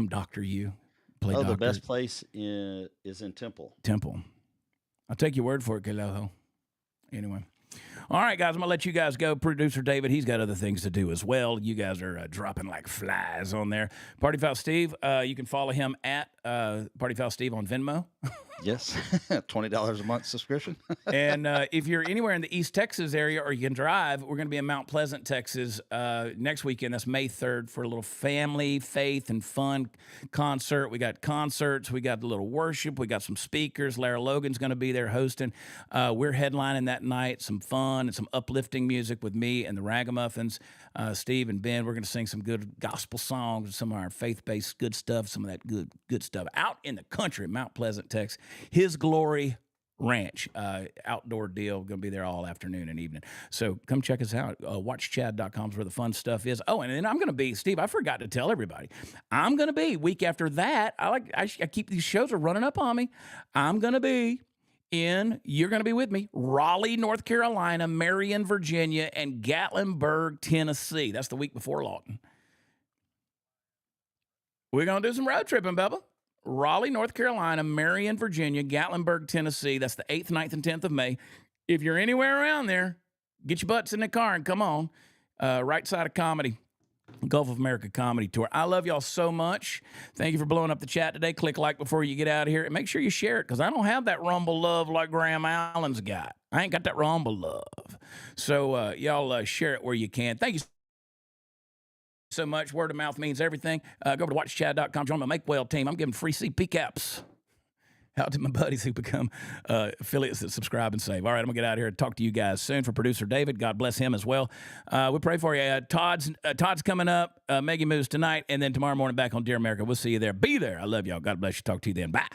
doctor you? Play Oh, doctor. the best place is in Temple. Temple. I'll take your word for it, Kaloho. Anyway. All right, guys, I'm going to let you guys go. Producer David, he's got other things to do as well. You guys are dropping like flies on there. Party Foul Steve, you can follow him at Party Foul Steve on Venmo. Yes, $20 a month subscription. And if you're anywhere in the East Texas area or you can drive, we're going to be in Mount Pleasant, Texas next weekend. That's May 3rd for a little family, faith, and fun concert. We got concerts. We got a little worship. We got some speakers. Lara Logan's going to be there hosting. We're headlining that night. Some fun and some uplifting music with me and the Ragamuffins. Steve and Ben, we're going to sing some good gospel songs, some of our faith-based good stuff, some of that good stuff out in the country, Mount Pleasant, Texas. His Glory Ranch, outdoor deal. Going to be there all afternoon and evening. So come check us out. WatchChad.com is where the fun stuff is. Oh, and then I'm going to be, Steve, I forgot to tell everybody. I'm going to be, week after that, I keep, these shows are running up on me. I'm going to be you're going to be with me, Raleigh, North Carolina, Marion, Virginia, and Gatlinburg, Tennessee. That's the week before Lawton. We're going to do some road tripping, Bubba. Raleigh, North Carolina, Marion, Virginia, Gatlinburg, Tennessee. That's the 8th, 9th, and 10th of May. If you're anywhere around there, get your butts in the car and come on. Right Side of Comedy, Gulf of America Comedy Tour. I love y'all so much. Thank you for blowing up the chat today. Click like before you get out of here. And make sure you share it because I don't have that Rumble love like Graham Allen's got. I ain't got that Rumble love. So y'all share it where you can. Thank you so much. Word of mouth means everything. Go over to watchchad.com. Join my Make Well team. I'm giving free CP caps out to my buddies who become affiliates that subscribe and save. All right, I'm going to get out of here and talk to you guys soon. For producer David, God bless him as well. We pray for you. Todd's coming up. Maggie moves tonight, and then tomorrow morning back on Dear America. We'll see you there. Be there. I love y'all. God bless you. Talk to you then. Bye.